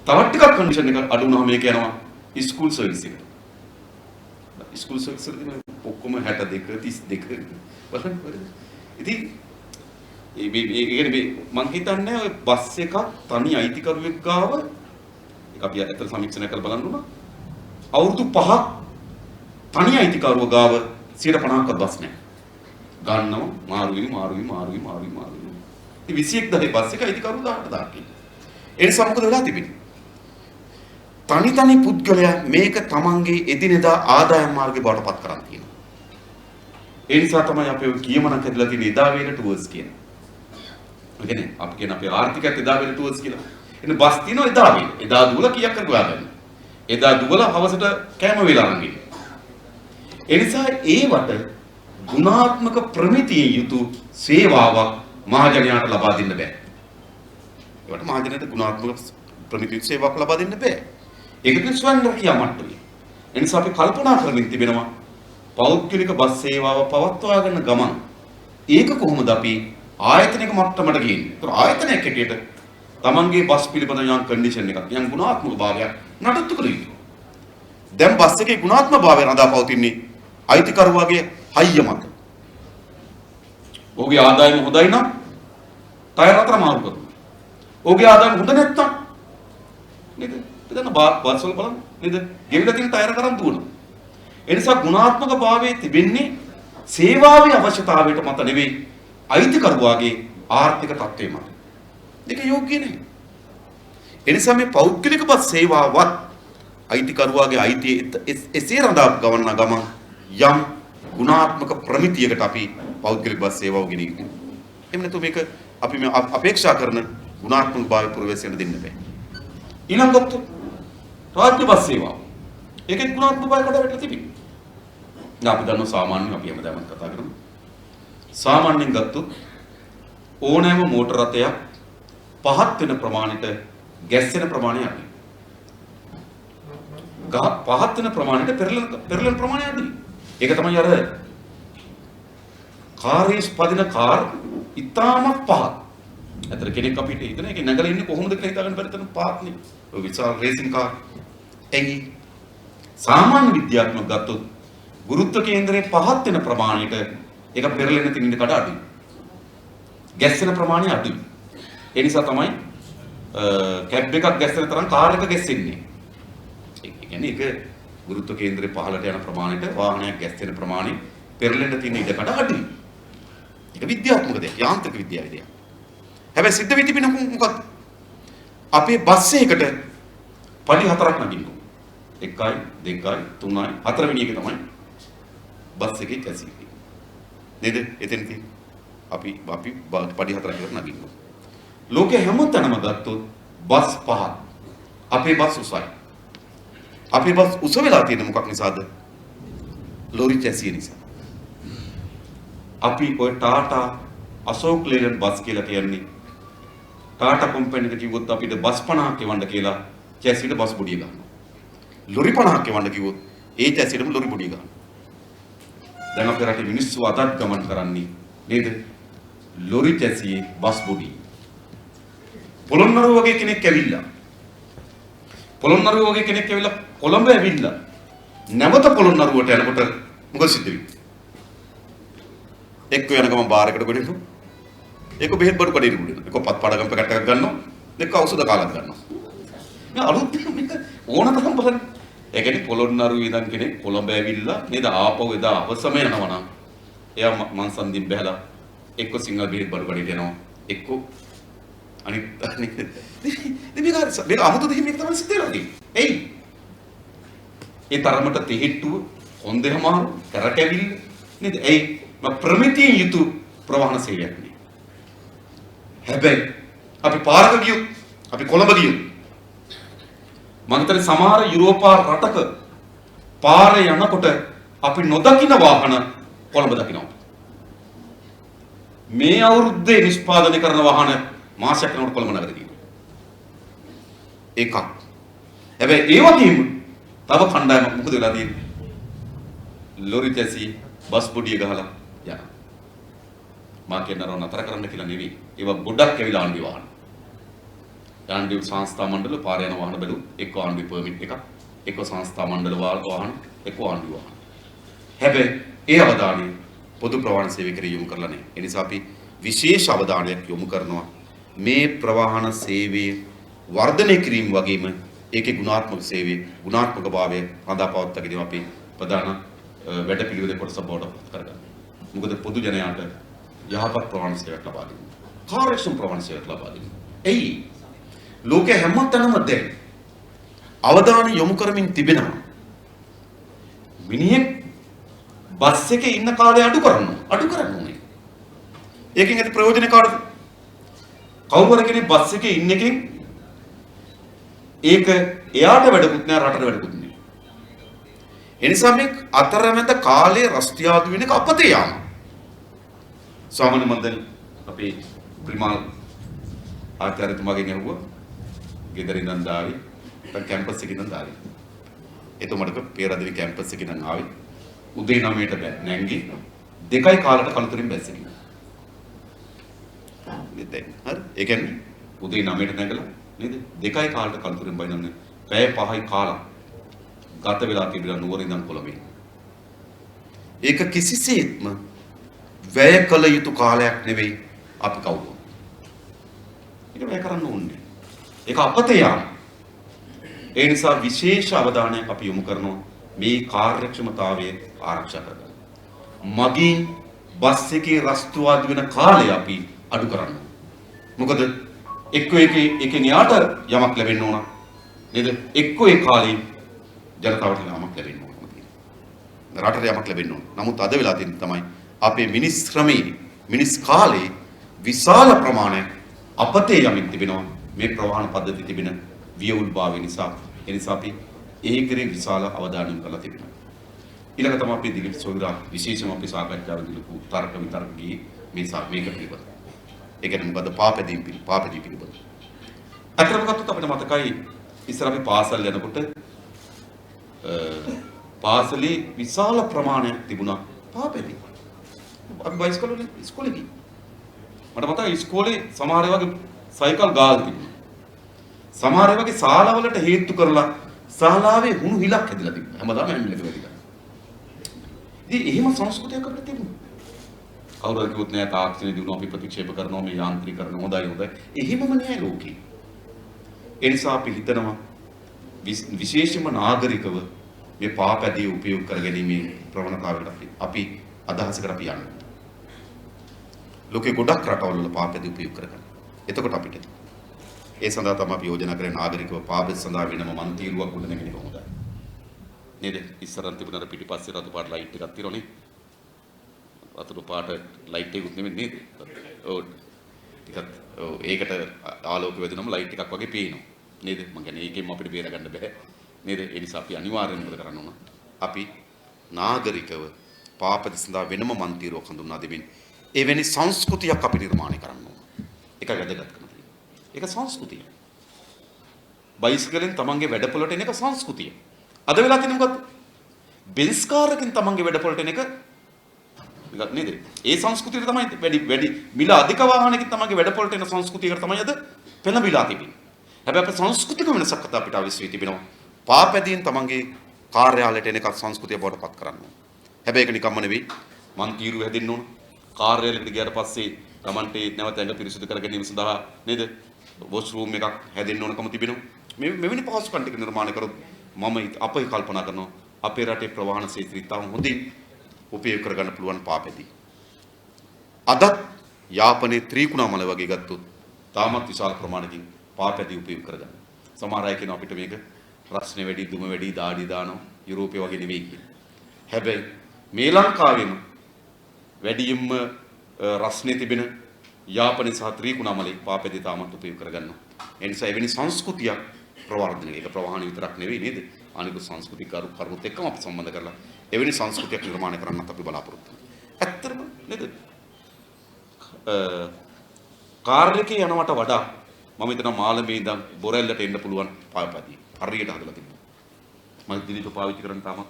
තව ටිකක් කන්ඩිෂන් එක අඩු වුණාම ඒක යනවා ස්කූල් සර්විස් එකට. ස්කූල් සර්විස් එකේ ඔක්කොම 62 32 බලන්න. ඉතින් ඒ මං හිතන්නේ ඔය බස් එකක් තනි අයිතිකරුවෙක් ගාව ඒක අපි අතට සමීක්ෂණය කරලා බලන්න උනා. අවුරුදු 5ක් තනි අයිතිකරුව ගාව 50%ක් බස් නැහැ. ගන්නව මාරුවි. ඉතින් 21000 බස් එක අයිතිකරුව 18000ක් ඉන්නේ. ඒ නිසා මොකද වෙලා තිබෙන්නේ? තනි පුද්ගලයා මේක තමන්ගේ එදිනෙදා ආදායම් මාර්ගේ බවට පත් කරන් තියෙනවා. ඒ නිසා තමයි අපි කියමනක් හදලා තියෙන එදා වේල ටුවර්ස් කියන. ඒ කියන්නේ අපි කියන අපේ ආර්ථිකයත් එදා වේල ටුවර්ස් කියලා. එන්න බස් තියෙනවා එදා වේල. එදා දුවලා කීයක් කරගා ගන්න. එදා දුවලා හවසට කෑම වේලා අරන් ගිහින්. ඒ නිසා ඒවට ගුණාත්මක ප්‍රමිතිය යුතු සේවාවක් මහජනයාට ලබා දෙන්න බෑ. ඒවට මහජනයාට ගුණාත්මක ප්‍රමිතිය සේවාවක් ලබා දෙන්න බෑ. ඒකද ස්වයං රැකියා මට්ටමේ. ඒ නිසා අපි කල්පනා කරමින් තිබෙනවා පෞද්ගලික බස් සේවාව පවත්වාගෙන ගමන් ඒක කොහොමද අපි ආයතනික මට්ටමට ගේන්නේ? ඒතර ආයතනයක් හැටියට තමන්ගේ බස් පිළිබඳ යම් කන්ඩිෂන් එකක් යම් ගුණාත්මක භාවයක් නඩත්තු කළ යුතුයි. දැන් බස් එකේ ගුණාත්මක භාවය රඳා පවතින්නේ අයිතිකරුවාගේ හයිය මත. ඔහුගේ ආදායම හොඳයි නම් ටයර් අතර මාරු කරනවා. ඔහුගේ ආදායම හොඳ නැත්නම් නේද? එතන බස් වල බලන්න නේද? ගෙවිලා තියෙන ටයර් කරන් දුවනවා. ඒ නිසා ගුණාත්මක භාවයේ තිබෙන්නේ සේවාවේ අවශ්‍යතාවයට මත නෙවෙයි අයිතිකරුවාගේ ආර්ථික තත්ත්වය මත. ඒක යෝග්‍ය නැහැ. ඒ නිසා මේ පෞද්ගලික බස් සේවාවත් අයිතිකරුවාගේ අයිතිය එසේ රඳා ගවන්න ගමන් යම් ගුණාත්මක ප්‍රමිතියකට අපි පෞද්ගලික බස් සේවාව ගෙනියන්නේ. එහෙම නැතු මේක අපි මේ අපේක්ෂා කරන ගුණාත්මක භාවය පුරවැසියන්ට දෙන්න බෑ. ඊළඟට රාජ්‍ය බස් සේවාව. ඒකේ ගුණාත්මක භාවය කඩ වැටලා තිබෙනවා. දැන් අපි දන්නවා සාමාන්‍යයෙන් අපි හැමදාම කතා කරමු. සාමාන්‍යයෙන් ගත්තොත් ඕනෑම මෝටර රථයක් පහත් වෙන ප්‍රමාණයට ගැස්සෙන ප්‍රමාණය අඩුයි. පහත් වෙන ප්‍රමාණයට පෙරලෙන ප්‍රමාණය අඩුයි. ඒක තමයි අර කාර්යස් පදින කාර් ඉතාමත් පහත්. අතර කෙනෙක් අපිට හිතන එක නැගලා ඉන්නේ කොහොමද කියලා හිතාගන්න බැරි තරම් පහත් නේ. ඔය විශාල රේසින් කාර්. එයි සාමාන්‍ය විද්‍යාත්මක ගත්තොත් ගුරුත්ව කේන්දරයේ පහත් වෙන ප්‍රමාණයට ඒක පෙරලෙන තිනින්ද කඩ අඩුයි. ගැස්සෙන ප්‍රමාණය අඩුයි. ඒ නිසා තමයි කැබ් එකක් ගැස්සෙන තරම් කාර් එක ගැස්සෙන්නේ. ඒ කියන්නේ ඒක ගුරුත්ව කේන්දරේ පහළට යන ප්‍රමාණයට වාහනයක් ගැස්සෙන ප්‍රමාණය පෙරලෙන්න තියෙන ඉඩකඩ අඩුයි. ඒක විද්‍යාත්මක දෙයක්, යාන්ත්‍රික විද්‍යාවේ දෙයක්. හැබැයි සිද්ධ වෙ තිබෙන මොකක්ද? අපේ බස් එකකට පඩි 4ක් නගින්න. 1යි 2යි 3යි 4 වෙනි එක තමයි බස් එකේ කැසිලි. නේද? එතනදී අපි පඩි 4ක් විතර නගින්න. ලෝකේ හැමතැනම ගත්තොත් බස් 5ක්. අපේ බස් උසයි. අපේ බස් උස වෙලා තියෙන මොකක් නිසාද? ලෝරි චැසිය නිසා. අපි ඔය ටාටා අශෝක් ලේලන්ඩ් බස් කියලා කියන්නේ ටාටා කම්පැනි එකට කිව්වොත් අපිට බස් 50ක් එවන්න කියලා චැසියට බස් බොඩිය ගන්නවා. ලොරි 50ක් එවන්න කිව්වොත් ඒ චැසියටම ලොරි බොඩිය ගන්නවා. දැන් අපේ රටේ මිනිස්සු අදත් ගමන් කරන්නේ නේද? ලොරි තැසියේ බස් බොඩි. පොළොන්නරුව වගේ කෙනෙක් ඇවිල්ලා. පොළොන්නරුව වගේ කෙනෙක් ඇවිල්ලා කොළඹ ඇවිල්ලා. නැවත පොළොන්නරුවට යනකොට මොකද සිද්ධ වෙන්නේ? එක්ක යන ගමන් බාර් එකට ගොඩිනු. එක්ක බෙහෙත් බඩු කඩේට ගොඩිනු. එක්ක පත් පාඩම් පැකට් එකක් ගන්නවා. එක්ක ඖෂධ කාලක් ගන්නවා. මේ අලුත් මේක ඕන තරම් බලන්න. ඒ කියන්නේ පොළොන්නරුවේ ඉඳන් කෙනෙක් කොළඹ ඇවිල්ලා නේද ආපහු එදා අවසම යනවා නම් එයා මන්සන්දින් බැලලා එක්ක සිංහල බෙහෙත් බඩු කඩේට යනවා. එක්ක අනිත් මේක අමුතු දෙයක් මේක තමයි සිද්ධ වෙලා තියෙන්නේ. එයි. ඒ තරමට තෙහෙට්ටුව හොන්දේමාරු කරකැවිල්ල නේද? එයි ප්‍රමිතියෙන් යුතු ප්‍රවාහන සේවයක් නේ. හැබැයි අපි පාරක ගියොත් අපි කොළඹ ගියොත් මම හිතන්නේ සමහර යුරෝපා රටක පාරේ යනකොට අපි නොදකින වාහන කොළඹ දකිනවා. මේ අවුරුද්දේ නිෂ්පාදනය කරන වාහන මාසයක් යනකොට කොළඹ නගරේ තියෙනවා. එකක්. හැබැයි ඒ වගේම තව කණ්ඩායමක් මොකද වෙලා තියෙන්නේ? ලොරි තැසි බස් බොඩිය ගහලා යනවා. මා කියනරව නතර කරන්න කියලා නෙවෙයි. ඒවා ගොඩක් ඇවිල්ලා ආණ්ඩුවේ වාහන. ආණ්ඩුවේ සංස්ථා මණ්ඩල පාර යන වාහන බැලු එක්ක ආණ්ඩුවේ පර්මිට් එකක්, එක්ක සංස්ථා මණ්ඩල වාහන, එක්ක ආණ්ඩුවේ වාහන. හැබැයි ඒ අවධානය පොදු ප්‍රවාහන සේවකයන් යොමු කරලා නැහැ. ඒ නිසා අපි විශේෂ අවධානයක් යොමු කරනවා මේ ප්‍රවාහන සේවයේ වර්ධනය කිරීම වගේම ඒකේ ගුණාත්මක සේවයේ ගුණාත්මක භාවය රඳා පවත්වාගෙන අපි ප්‍රධාන වැඩ පිළිවෙල කොටස බවට පත් කරගන්න. මොකද පොදු ජනයාට යහපත් ප්‍රවාහන සේවයක් ලබා දෙන්න. කාර්යක්ෂම ප්‍රවාහන සේවයක් ලබා දෙන්න. එයි ලෝකයේ හැමතැනම දැන් අවධානය යොමු කරමින් තිබෙනවා. මිනිහෙක් බස් එකේ ඉන්න කාලය අඩු කරන්න ඕනේ. ඒකෙන් ඇති ප්‍රයෝජන කාටද? කවුරු හරි කෙනෙක් බස් එකේ ඉන්න එකෙන් ඒක එයාට වැඩකුත් නෑ රටට වැඩකුත් නෑ. එනිසා මේ අතරමැද කාලයේ රස්තියාදු වෙන එක අපතේ යාම. සාමාන්‍ය මන්දල් අපේ ප්‍රිමාල් ආචාර්යතුමාගෙන් අහුවා ගෙදර ඉඳන් දාවි නැත්නම් කැම්පස් එකේ ඉඳන් දාවි. එතුමාට පේරාදෙණි කැම්පස් එකේ ඉඳන් ආවේ උදේ 9ට නැංගි 2යි කාලට කලුතරින් බැස්සේ කිව්වා. හරි ඒ කියන්නේ උදේ 9ට නැගලා නේද 2යි කාලට කලුතරින් බයිනන්නේ පැය 5යි කාලක් ගත වෙලා තිබිලා නුවර ඉඳන් කොළඹ. ඒක කිසිසේත්ම වැය කළ යුතු කාලයක් නෙවෙයි අපි කවුරු. ඒක වැය කරන්න ඕනේ. ඒක අපතේ යාම. ඒ නිසා විශේෂ අවධානයක් අපි යොමු කරනවා මේ කාර්යක්ෂමතාවය ආරක්ෂා කරගන්න. මගින් බස් එකේ රස්තුවාද වෙන කාලය අපි අඩු කරන්න. මොකද එක්ක එකෙන් යාට යමක් ලැබෙන්න ඕන. නේද? එක්ක ඒ කාලේ ජනතාවට යමක් ලැබෙන්න ඕන. රටට යමක් ලැබෙන්න ඕන. නමුත් අද වෙලා තියෙන තමයි අපේ මිනිස් ශ්‍රමයේ මිනිස් කාලේ විශාල ප්‍රමාණයක් අපතේ යමින් තිබෙනවා මේ ප්‍රවාහන පද්ධති තිබෙන වියවුල්භාවය නිසා. ඒ නිසා අපි ඒ කෙරේ විශාල අවධානයක් කරලා තිබෙනවා. ඊළඟ තමයි අපි දිගට සොයුරා විශේෂම අපි සාකච්ඡාව දීපු තර්ක විතර්ක ගියේ මේක පිළිබඳ. ඒ කියන්නේ මොකද පාපදී පිළිබඳ. අතරම ගත්තොත් අපිට මතකයි ඉස්සර අපි පාසල් යනකොට පාසලේ විශාල ප්‍රමාණයක් තිබුණා පාපදී. අපි බයිස්කල් වල ඉස්කෝලේ ගිහින් මට මතකයි ඉස්කෝලේ සමහර වගේ සයිකල් ගාල් තිබුණා. සමහර වගේ ශාලාවලට හේතු කරලා ශාලාවේ හුණු හිලක් හැදලා තිබුණා. හැමදාම ඇම්ලෙක වැඩිලා. ඉතින් එහෙම සංස්කෘතියක් අපිට තිබුණා. කවුරු හරි කිව්වොත් නෑ තාක්ෂණය දිනුවා අපි ප්‍රතික්ෂේප කරනවා මේ යාන්ත්‍රීකරණ හොඳයි. එහෙමම නෑ ලෝකේ. ඒ නිසා අපි හිතනවා විශේෂම නාගරිකව මේ පාපැදී උපයෝග කරගැනීමේ ප්‍රවණතාවයකට අපි අදහසකට අපි යන්නේ. ලෝකේ ගොඩක් රටවල් වල පාපැදී උපයෝග කරගන්න. එතකොට අපිට ඒ සඳහා තමයි අපි යෝජනා කරන්නේ නාගරිකව පාපෙත් සඳහා වෙනම මන්තිරුවක් ගොඩනගෙන එක හොඳයි. නේද? ඉස්සරහින් තිබුණාර පිටිපස්සේ රතු පාට ලයිට් එකක් තියෙනවනේ. රතු පාට ලයිට් එකකුත් නෙමෙයි නේද? ඔව්. ටිකක් ඒකට ආලෝක වැදුනම ලයිට් එකක් වගේ පේනවා. නේද? මම කියන්නේ ඒකෙන් අපිට බේර ගන්න බෑ. නේද? ඒ නිසා අපි අනිවාර්යෙන්ම මොකද කරන්න ඕන? අපි නාගරිකව පාපෙත් සඳහා වෙනම මන්තිරුවක් හඳුන්වා දෙමින් එවැනි සංස්කෘතියක් අපි නිර්මාණය කරන්න ඕන. ඒක වැදගත්කම. ඒක සංස්කෘතිය. බයිසිකලෙන් තමන්ගේ වැඩපොළට එන එක සංස්කෘතිය. අද වෙලා තියෙන මොකද්ද? බෙන්ස් කාර් එකෙන් තමන්ගේ වැඩපොළට එන එක නිකන් නේද? ඒ සංස්කෘතියට තමයි වැඩි මිල අධික වාහනකින් තමයි වැඩපොළට එන සංස්කෘතියකට තමයි අද පෙළඹිලා තිබෙන්නේ. හැබැයි අපේ සංස්කෘතික වෙනසක් අපිට අවශ්‍ය වෙ තිබෙනවා. පාපැදියෙන් තමන්ගේ කාර්යාලයට එන එකක් සංස්කෘතිය බවට පත් කරන්න. හැබැයි ඒක නිකම්ම නෙවෙයි. මන් තීරුව හැදෙන්න ඕන. කාර්යාලයකට ගියාට පස්සේ තමන්ට නැවත ඇඟ පිරිසිදු කර ගැනීම සඳහා නේද? වොෂ්රූම් එකක් හැදෙන්න ඕනකම තිබෙනවා. මෙවැනි පහසුකම් ටික නිර්මාණය කරොත් මම අපේ කල්පනා කරනවා අපේ රටේ ප්‍රවාහන ක්ෂේත්‍රය තාම හොඳින් උපයෝග කරගන්න පුළුවන් පාපැදි. අදත් යාපනයේ ත්‍රිකුණාමල වගේ ගත්තොත් තාමත් විශාල ප්‍රමාණයකින් පාපැදි උපයෝග කරගන්න. සමහර අය කියනවා අපිට මේක රස්නේ වැඩි, දුම වැඩි, දාඩි දානවා යුරෝපය වගේ නෙවෙයි කියලා. හැබැයි මේ ලංකාවෙම වැඩියෙන්ම රස්නේ තිබෙන යාපනයේ සහ ත්‍රිකුණාමලේ පාපැදි තාමත් උපයෝග කරගන්නවා. ඒ නිසා එවැනි සංස්කෘතියක් ප්‍රවර්ධනය. ඒක ප්‍රවාහන විතරක් නෙවෙයි නේද? අනිකුත් සංස්කෘතික කරුණුත් එක්කම අපි සම්බන්ධ කරලා එවැනි සංස්කෘතියක් නිර්මාණය කරන්නත් අපි බලාපොරොත්තු වෙනවා. ඇත්තටම නේද? කාර් එකේ යනවට වඩා මම හිතනවා මාළඹේ ඉඳන් බොරැල්ලට එන්න පුළුවන් පාපැදි. හරියට හදලා තිබුණා. මම දිලිප පාවිච්චි කරන්න තාම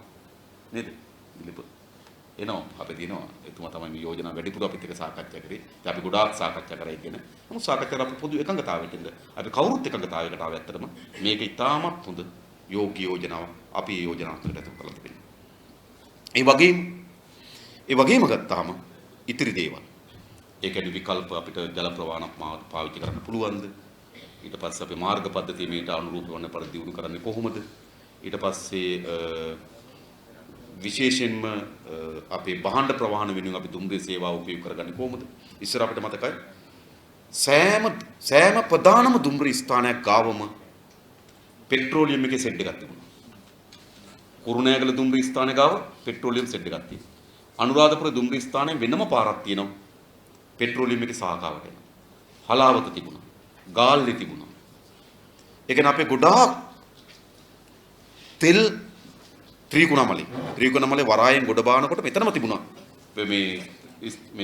නේද? දිලිප එනවා අපි දිනවා. එතුමා තමයි මේ යෝජනා වැඩිපුර අපිත් එක්ක සාකච්ඡා කරේ. ඉතින් අපි ගොඩාක් සාකච්ඡා කරා ඉගෙන. නමුත් සාකච්ඡා කරලා අපි පොදු එකඟතාවයට එන්න. අපි කවුරුත් එකඟතාවයකට ආව ඇත්තටම මේක ඉතාමත් හොඳ යෝග්‍ය යෝජනාවක්. අපි මේ යෝජනාව තුළට ඇතුළු කරලා තිබෙනවා. ඒ වගේම ගත්තාම ඉතිරි දේවල්. ඒ කියන්නේ විකල්ප අපිට ජල ප්‍රවාහනක් පාවිච්චි කරන්න පුළුවන්ද? ඊට පස්සේ අපි මාර්ග පද්ධතිය මේට අනුරූප වන පරිදි දියුණු කරන්නේ කොහොමද? ඊට පස්සේ විශේෂයෙන්ම අපේ භාණ්ඩ ප්‍රවාහන වෙනුවෙන් අපි දුම්රිය සේවාව උපයෝග කරගන්නේ කොහොමද? ඉස්සර අපිට මතකයි සෑම ප්‍රධානම දුම්රිය ස්ථානයක් ගාවම පෙට්‍රෝලියම් එකේ සෙඩ් එකක් තිබුණා. කුරුණෑගල දුම්රිය ස්ථානය ගාව පෙට්‍රෝලියම් සෙඩ් එකක් තියෙනවා. අනුරාධපුර දුම්රිය ස්ථානයේ වෙනම පාරක් තියෙනවා. පෙට්‍රෝලියම් එකේ සාකාවට එනවා. හලාවත තිබුණා. ගාල්ලේ තිබුණා. ඒ කියන්නේ අපේ ගොඩාක් තෙල් ත්‍රිකුණාමලේ වරායෙන් ගොඩ බානකොට මෙතනම තිබුණා.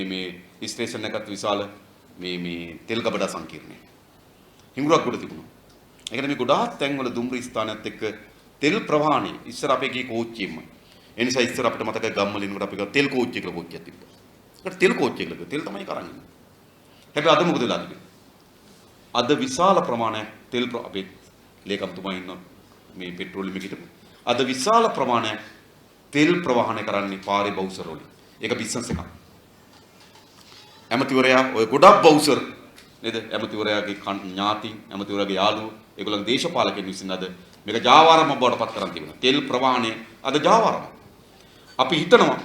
මේ ස්ටේෂන් එකත් විශාල මේ තෙල් ගබඩා සංකීර්ණය. හිඟුරක් ගොඩ තිබුණා. ඒ කියන්නේ මේ ගොඩාක් තැන්වල දුම්රිය ස්ථානයත් එක්ක තෙල් ප්‍රවාහණය ඉස්සර අපේ ගියේ කෝච්චියෙම. ඒ නිසා ඉස්සර අපිට මතකයි ගම්වලින් කොට අපි ගා තෙල් කෝච්චිය කියලා කෝච්චියක් තිබ්බා. ඒකට තෙල් කෝච්චිය කියලා තෙල් තමයි කරන්නේ. හැබැයි අද මොකද වෙලා තිබෙන්නේ? අද විශාල ප්‍රමාණයක් තෙල් අපේ ලේකම්තුමා ඉන්න මේ පෙට්‍රෝලියම් එකට අද විශාල ප්‍රමාණයක් තෙල් ප්‍රවාහනය කරන්නේ පාරේ බවුසර් වලින්. ඒක බිස්නස් එකක්. ඇමතිවරයා ඔය ගොඩක් බවුසර් නේද? ඇමතිවරයාගේ ඥාති, ඇමතිවරයාගේ යාළුවෝ, ඒගොල්ලන්ගේ දේශපාලකයන් විසින් අද මේක ජාවාරම බවට පත් කරන් තිබෙනවා. තෙල් ප්‍රවාහනය අද ජාවාරම. අපි හිතනවා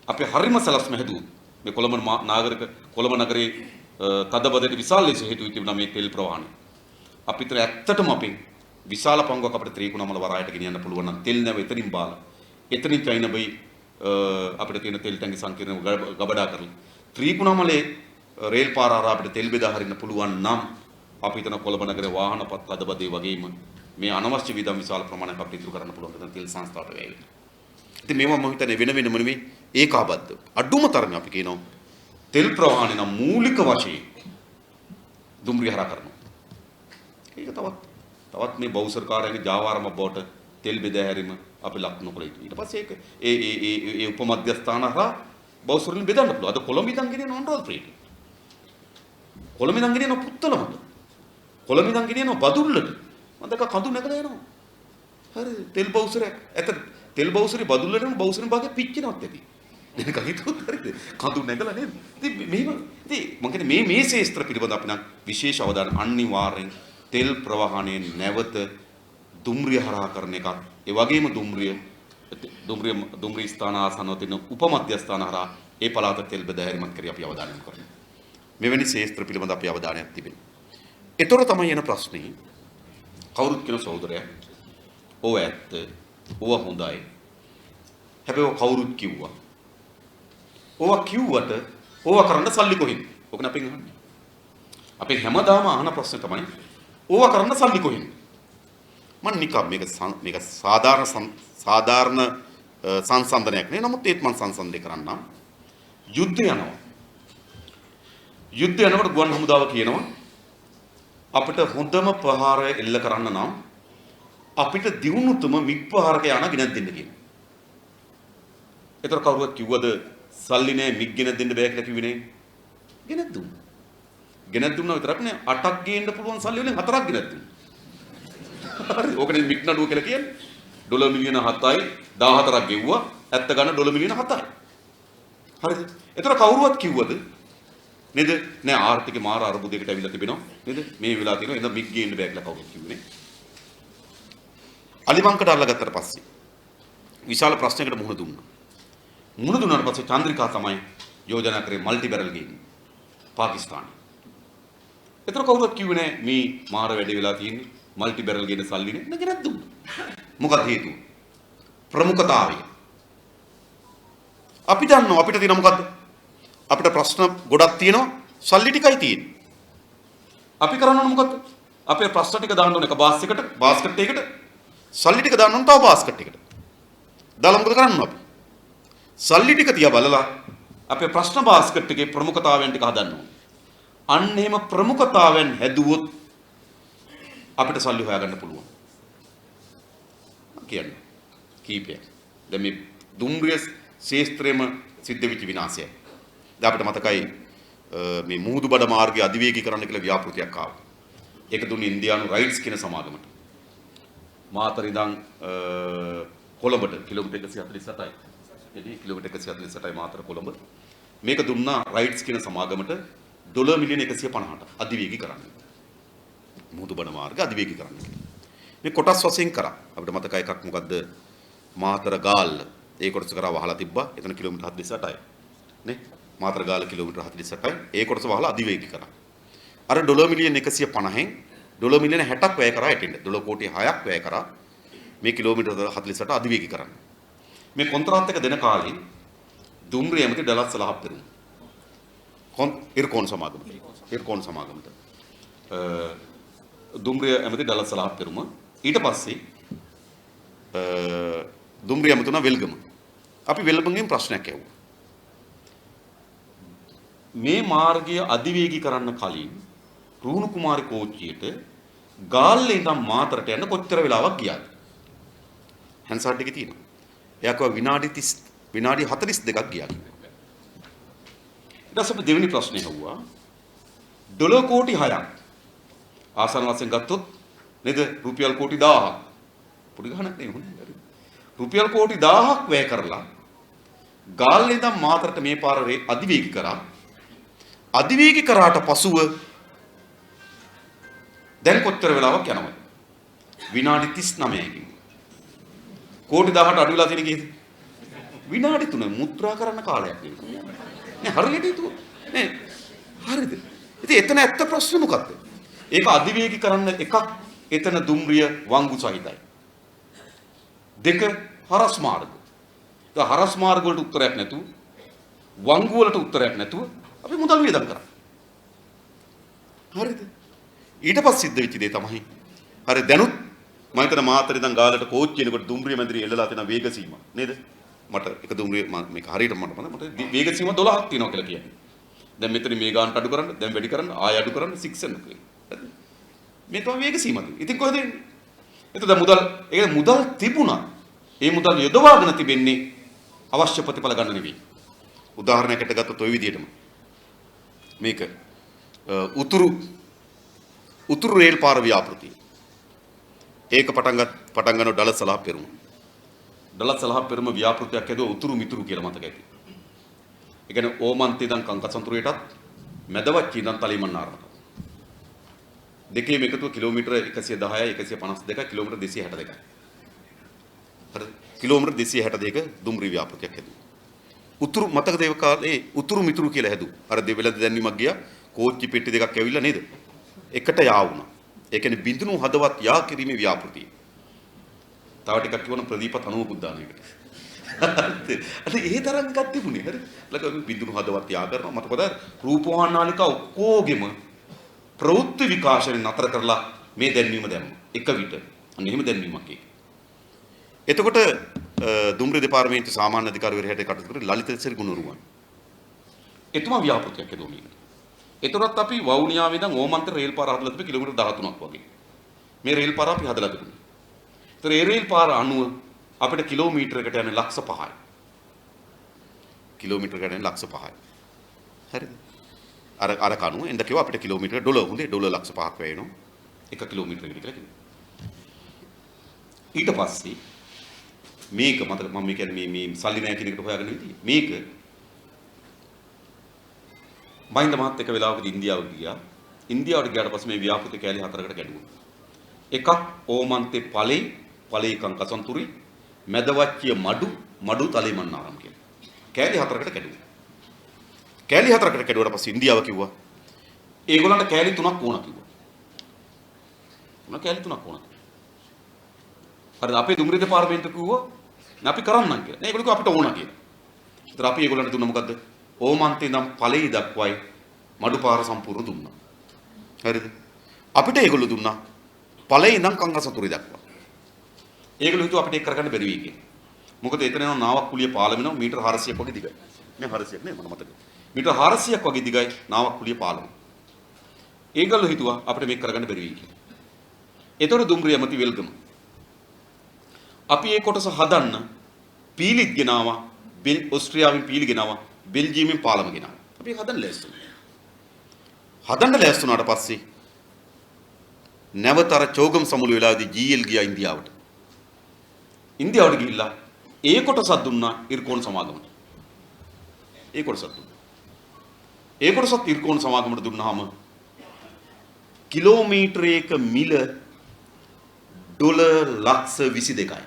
අපි හරිම සලස්ම හැදුවොත් මේ කොළඹ නගරේ තදබදයට විශාල ලෙස හේතු තිබුණා මේ තෙල් ප්‍රවාහනය. අපිට ඇත්තටම අපේ විශාල පංගුවක් අපිට ත්‍රිකුණාමල වරායට ගෙනියන්න පුළුවන් නම් තෙල් නැව එතනින් බාලා එතනින් චයින බයි අපිට තියෙන තෙල් ටැංකි සංකීර්ණ ගබඩා කරලා ත්‍රිකුණාමලේ රේල් පාර හරහා අපිට තෙල් බෙදා හරින්න පුළුවන් නම් අපි හිතන කොළඹ නගරේ වාහනපත් අදබදේ වගේම මේ අනවශ්‍ය විදම් විශාල ප්‍රමාණයක් අපිට ඉතුරු කරන්න පුළුවන් නැත්නම් තෙල් සංස්ථාවට වැය වෙනවා. ඉතින් මේවා මම හිතන්නේ වෙනම නෙමෙයි ඒකාබද්ධ. අඩුම තරමේ අපි කියනවා තෙල් ප්‍රවාහනය නම් මූලික වශයෙන් දුම්රිය හරහා කරනවා. ඒක තවත් මේ බෞසර්කාරයන්ගේ ජාවාරම බවට තෙල් බෙදා හැරීම අපි ලක් නොකළ යුතුයි. ඊට පස්සේ ඒක ඒ උපමධ්‍යස්ථාන හරහා බෞසර්ලින් බෙදන්න පුළුවන්. අද කොළඹ ඉඳන් ගෙනියන අනුරාධපුරයට. කොළඹ ඉඳන් ගෙනියන පුත්තලමට. කොළඹ ඉඳන් ගෙනියන බදුල්ලට. මම දැක්ක කඳු නැගලා යනවා. හරි තෙල් බෞසරයක්. ඇත්තට තෙල් බෞසරේ බදුල්ලට යන බෞසරෙන් භාගයක් පිච්චෙනවත් ඇති. නේද කහිතුත් හරිද? කඳු නැගලා නේද? ඉතින් මෙහෙම ඉතින් මම කියන්නේ මේ ශේස්ත්‍ර පිළිබඳ අපි නම් විශේෂ අවධානය අනිවාර්යෙන් තෙල් ප්‍රවාහණය නැවත දුම්රිය හරහා කරන එකක්. ඒ වගේම දුම්රිය ස්ථාන ආසන්නව තියෙන උපමධ්‍යස්ථාන හරහා ඒ පළාත තෙල් බෙදා හැරීමක් කරේ අපි අවධානය යොමු කරනවා. මෙවැනි ශේස්ත්‍ර පිළිබඳ අපි අවධානයක් තිබෙනවා. ඒතර තමයි එන ප්‍රශ්නේ කවුරුත් කියන සහෝදරයා ඕව ඇත්ත ඕව හොඳයි. හැබැයි ඔය කවුරුත් කිව්වා. ඕව කිව්වට ඕව කරන්න සල්ලි කොහෙන්ද? ඔක නේ අපෙන් අහන්නේ. අපේ හැමදාම අහන ප්‍රශ්නේ තමයි ඕව කරන්න සල්ලි කොහෙන්ද? මම නිකම් මේක සාධාරණ සංසන්දනයක් නේ. නමුත් ඒත් මම සංසන්දනය කරන්නම්. යුද්ධ යනකොට ගුවන් හමුදාව කියනවා අපිට හොඳම ප්‍රහාරය එල්ල කරන්න නම් අපිට දියුණුතුම මිග් ප්‍රහාරක යන ගෙනත් දෙන්න කියනවා. ඒතර කවුරුත් කිව්වද සල්ලි නෑ මික් ගෙන දෙන්න බෑ කියලා කිව්වේ නේ. ගෙනත් දුන්නා. ගෙනත් දුන්නා විතරක් නේ 8ක් ගේන්න පුළුවන් සල්ලි වලින් 4ක් ගෙනත් දුන්නා. හරි. ඕකනේ මික් නඩුව කියලා කියන්නේ. ඩොලර් මිලියන 7යි 14ක් ගෙව්වා. ඇත්ත ගන්න ඩොලර් මිලියන 7යි. හරිද? ඒතර කවුරුවත් කිව්වද? නේද? නෑ ආර්ථික මාර අරුබුදයකට ඇවිල්ලා තිබෙනවා. නේද? මේ වෙලාව තියෙනවා. එහෙනම් මික් ගේන්න බෑ කියලා කවුරුත් කිව්වේ නේ. අලිමංකඩ අල්ලගත්තට පස්සේ විශාල ප්‍රශ්නයකට මුහුණ දුන්නා. මුහුණ දුන්නාට පස්සේ චන්ද්‍රිකා තමයි යෝජනා කරේ මල්ටි බැරල් ගේන්න. පාකිස්තාන. ඒතර කවුරුත් කිව්වේ නෑ මේ මාර වැඩි වෙලා තියෙන්නේ මල්ටි බැරල් ගේන සල්ලි නේ. නගරක් දුන්නා. මොකද හේතුව? ප්‍රමුඛතාවය. අපි දන්නවා අපිට තියෙන මොකද්ද? අපිට ප්‍රශ්න ගොඩක් තියෙනවා සල්ලි ටිකයි තියෙන්නේ. අපි කරන්න ඕන මොකද්ද? අපේ ප්‍රශ්න ටික දාන්න ඕන එක බාස්කට් එකකට සල්ලි ටික දාන්න ඕන තව බාස්කට් එකකට. දාලා මොකද කරන්න අපි? සල්ලි ටික තියා බලලා අපේ ප්‍රශ්න බාස්කට් එකේ ප්‍රමුඛතාවයන් ටික හදන්න ඕන. අන්න එහෙම ප්‍රමුඛතාවයන් හැදුවොත් අපිට සල්ලි හොයාගන්න පුළුවන්. කියන්නේ කීපයක්. දැන් මේ දුම්රිය ශේස්ත්‍රයේම සිද්ධ වෙච්ච විනාශය. දැන් අපිට මතකයි මේ මුහුදු බඩ මාර්ගය අධිවේගීකරණ කියලා ව්‍යාපෘතියක් ආවා. ඒක දුන්නේ ඉන්දියානු රයිට්ස් කියන සමාගමට. මාතර ඉඳන් කොළඹට කිලෝමීටර් 148යි. එදී කිලෝමීටර් 148යි මාතර කොළඹ. මේක දුන්නා රයිට්ස් කියන සමාගමට ඩොලර් මිලියන 150ට අධිවේගීකරණ. මුහුදු බඩ මාර්ග අධිවේගීකරණ. මේ කොටස් වශයෙන් කරා. අපිට මතකයි එකක් මොකද්ද? මාතර ගාල්ල. ඒ කොටස කරා වහලා තිබ්බා. එතන කිලෝමීටර් 48යි. නේ? මාතර ගාල්ල කිලෝමීටර් 48යි. ඒ කොටස වහලා අධිවේගී කරා. අර ඩොලර් මිලියන 150න් ඩොලර් මිලියන 60ක් වැය කරා එටින්ද. ඩොලර් කෝටි 6ක් වැය කරා මේ කිලෝමීටර් 48ට අධිවේගී කරන්න. මේ කොන්ත්‍රාත් එක දෙන කාලේ දුම්රිය ඇමති ඩලස් සලහප් පෙරුම. ඉර්කෝන් සමාගමට. දුම්රිය ඇමති ඩලස් සලහප් පෙරුම. ඊට පස්සේ දුම්රිය ඇමතුණා වෙල්ගම. අපි වෙල්ගමෙන් ප්‍රශ්නයක් ඇහුවා. මේ මාර්ගය අධිවේගී කරන්න කලින් රුහුණු කුමාරි කෝච්චියට ගාල්ලේ ඉඳන් මාතරට යන්න කොච්චර වෙලාවක් ගියාද? හැන්සාඩ් එකේ තියෙනවා. එයා කිව්වා විනාඩි 42ක් ගියා කිව්වා. ඊට පස්සේ දෙවෙනි ප්‍රශ්නේ ඇහුවා. ඩොලර් කෝටි 6ක් ආසන වශයෙන් ගත්තොත් නේද? රුපියල් කෝටි 1000ක්. පොඩි ගහනක් නෙවෙයි. රුපියල් කෝටි 1000ක් වැය කරලා ගාල්ලේ ඉඳන් මාතරට මේ පාර අධිවේගී කරා. අධිවේගී කරාට පසුව දැන් කොච්චර වෙලාවක් යනවද? විනාඩි 39කින්. කෝටි 1000ට අඩු වෙලා තියෙන කීයද? විනාඩි 3 මුත්‍රා කරන්න කාලයක් නෙවෙයි. නේ හරියට හිතුවා. නේ හරිද? ඉතින් එතන ඇත්ත ප්‍රශ්නේ මොකක්ද? ඒක අධිවේගී කරන්න එකක් එතන දුම්රිය වංගු සහිතයි. දෙක හරස් මාර්ග. ඒ හරස් මාර්ග වලට උත්තරයක් නැතුව වංගු වලට උත්තරයක් නැතුව අපි මුදල් වියදම් කරා. හරිද? ඊට පස්සේ සිද්ධ වෙච්ච දේ තමයි හරි දැනුත් මම හිතන මාතර ඉඳන් ගාලට කෝච්චියනකොට දුම්රිය මැදිරි එල්ලලා තියෙන වේග සීමා නේද? මට එක දුම්රිය මේක හරියට මට වේග සීමා 12ක් තියෙනවා කියලා කියන්නේ. දැන් මෙතන මේ ගානට අඩු කරන්න, දැන් වැඩි කරන්න, ආය අඩු කරන්න 6 යනවා කියලා. හරිද? මේ තමයි වේග සීමා තියෙන්නේ. ඉතින් කොහෙද එන්නේ? එතකොට මුදල් තිබුණා. ඒ මුදල් යොදවාගෙන තිබෙන්නේ අවශ්‍ය ප්‍රතිඵල ගන්න නෙවෙයි. උදාහරණයකට ගත්තොත් ওই විදිහටම මේක උතුරු රේල් පාර ව්‍යාපෘතිය. ඒක පටන් ගන්න ඩලස් සලහප් පෙරුම. ඩලස් සලහප් පෙරුම ව්‍යාපෘතියක් ඇදුවා උතුරු මිතුරු කියලා මතක ඇති. ඒ කියන්නේ ඕමන්ත ඉඳන් කංකසන්තුරේටත් මැදවච්ච ඉඳන් තලිමන්නාරමට. දෙකේම එකතුව කිලෝමීටර 110යි 152යි කිලෝමීටර 262යි. හරිද? කිලෝමීටර 262ක දුම්රිය ව්‍යාපෘතියක් ඇදුවා. උතුරු මතක දේව කාලේ උතුරු මිතුරු කියලා හැදුවා. අර දෙවෙලද දැන්වීමක් ගියා. කෝච්චි පෙට්ටි දෙකක් ඇවිල්ලා නේද? එකට යා වුණා. ඒ කියන්නේ බිඳුණු හදවත් යා කිරීමේ ව්‍යාපෘතිය. තව ටිකක් කියවන ප්‍රදීප තනුවකුත් දාන එකට. අද ඒ තරම් එකක් තිබුණේ හරි. ලක බිඳුණු හදවත් යා කරනවා. මට පොද රූපවාහන නාලිකා ඔක්කොගෙම ප්‍රවෘත්ති විකාශන නතර කරලා මේ දැන්වීම දැම්මා. එක විට. අන්න එහෙම දැන්වීමක් ඒක. එතකොට දුම්රිය දෙපාර්තමේන්තු සාමාන්‍ය අධිකාරිවරයාට කටයුතු කරේ ලලිත සිරිගුණරුවන්. එතුමා ව්‍යාපෘතියක් හදුවා මේකට. ඒතරත් අපි වවුනියාවේ ඉඳන් ඕමන්ත රේල් පාර හදලා තිබේ කිලෝමීටර් 13ක් වගේ. මේ රේල් පාර අපි හදලා තිබුණා. ඒතර ඒ රේල් පාර අනුව අපිට කිලෝමීටරයකට යන්නේ ලක්ෂ 5යි. කිලෝමීටර ගණන් ලක්ෂ 5යි. හරිද? අර කණුව එන්න කිව්වා අපිට කිලෝමීටර ඩොලර් හොඳේ ඩොලර් ලක්ෂ 5ක් වැය වෙනවා. 1 කිලෝමීටරයකට කියලා කිව්වා. ඊට පස්සේ මේක මතක මම කියන්නේ මේ සල්ලි නැහැ කියන එකට හොයාගෙන ඉතියි. මේක මහින්ද මහත් එක වෙලාවකදී ඉන්දියාවට ගියා. ඉන්දියාවට ගියාට පස්සේ මේ ව්‍යාපෘති කෑලි 4කට ගැඩුවා. එකක් ඕමන්තේ ඵලේ කංකසන්තුරි මැදවච්චිය මඩු තලෙමන්නාරම් කියලා. කෑලි 4කට ගැඩුවා. කෑලි 4කට ගැඩුවාට පස්සේ ඉන්දියාව කිව්වා ඒගොල්ලන්ට කෑලි 3ක් ඕන කිව්වා. කෑලි 3ක් ඕන. හරිද? අපේ දුම්රිය දෙපාර්තමේන්තුව කිව්වා නේ අපි කරන්නම් කියලා. නේ ඒගොල්ලෝ කිව්වා අපිට ඕන කියලා. ඒතර අපි ඒගොල්ලන්ට දුන්න මොකද්ද? ඕමන්තේ නම් ඵලෙයි දක්වයි මඩු පාර සම්පූර්ණ දුන්නා. හරිද? අපිට ඒගොල්ලෝ දුන්නා ඵලෙයි නම් කංගසතුරි දක්වා. ඒගොල්ලෝ හිතුවා අපිට ඒක කරගන්න බැරි වෙයි කියලා. මොකද එතන යන නාවක් කුලිය පාලම වෙනවා මීටර 400ක් වගේ දිගයි. මේ 400ක් නේ මම මතකයි. මීටර 400ක් වගේ දිගයි නාවක් කුලිය පාලම. ඒගොල්ලෝ හිතුවා අපිට මේක කරගන්න බැරි වෙයි කියලා. ඒතර දුම්රිය ඇමති වෙල්ගම අපි මේ කොටස හදන්න පීලිත් ගෙනාවා ඕස්ට්‍රියාවෙන් පීලි ගෙනාවා බෙල්ජියමෙන් පාලම ගෙනාවා. අපි ඒක හදන්න ලෑස්ති වුණා. හදන්න ලෑස්ති වුණාට පස්සේ නැවතර චෝගම් සමුළු වෙලාවේදී GL ගියා ඉන්දියාවට. ඉන්දියාවට ගිහිල්ලා ඒ කොටසක් දුන්නා ඉර්කෝන් සමාගමට. ඒ කොටසක් දුන්නා. ඒ කොටසක් ඉර්කෝන් සමාගමට දුන්නාම කිලෝමීටරයක මිල ඩොලර් ලක්ෂ 22යි.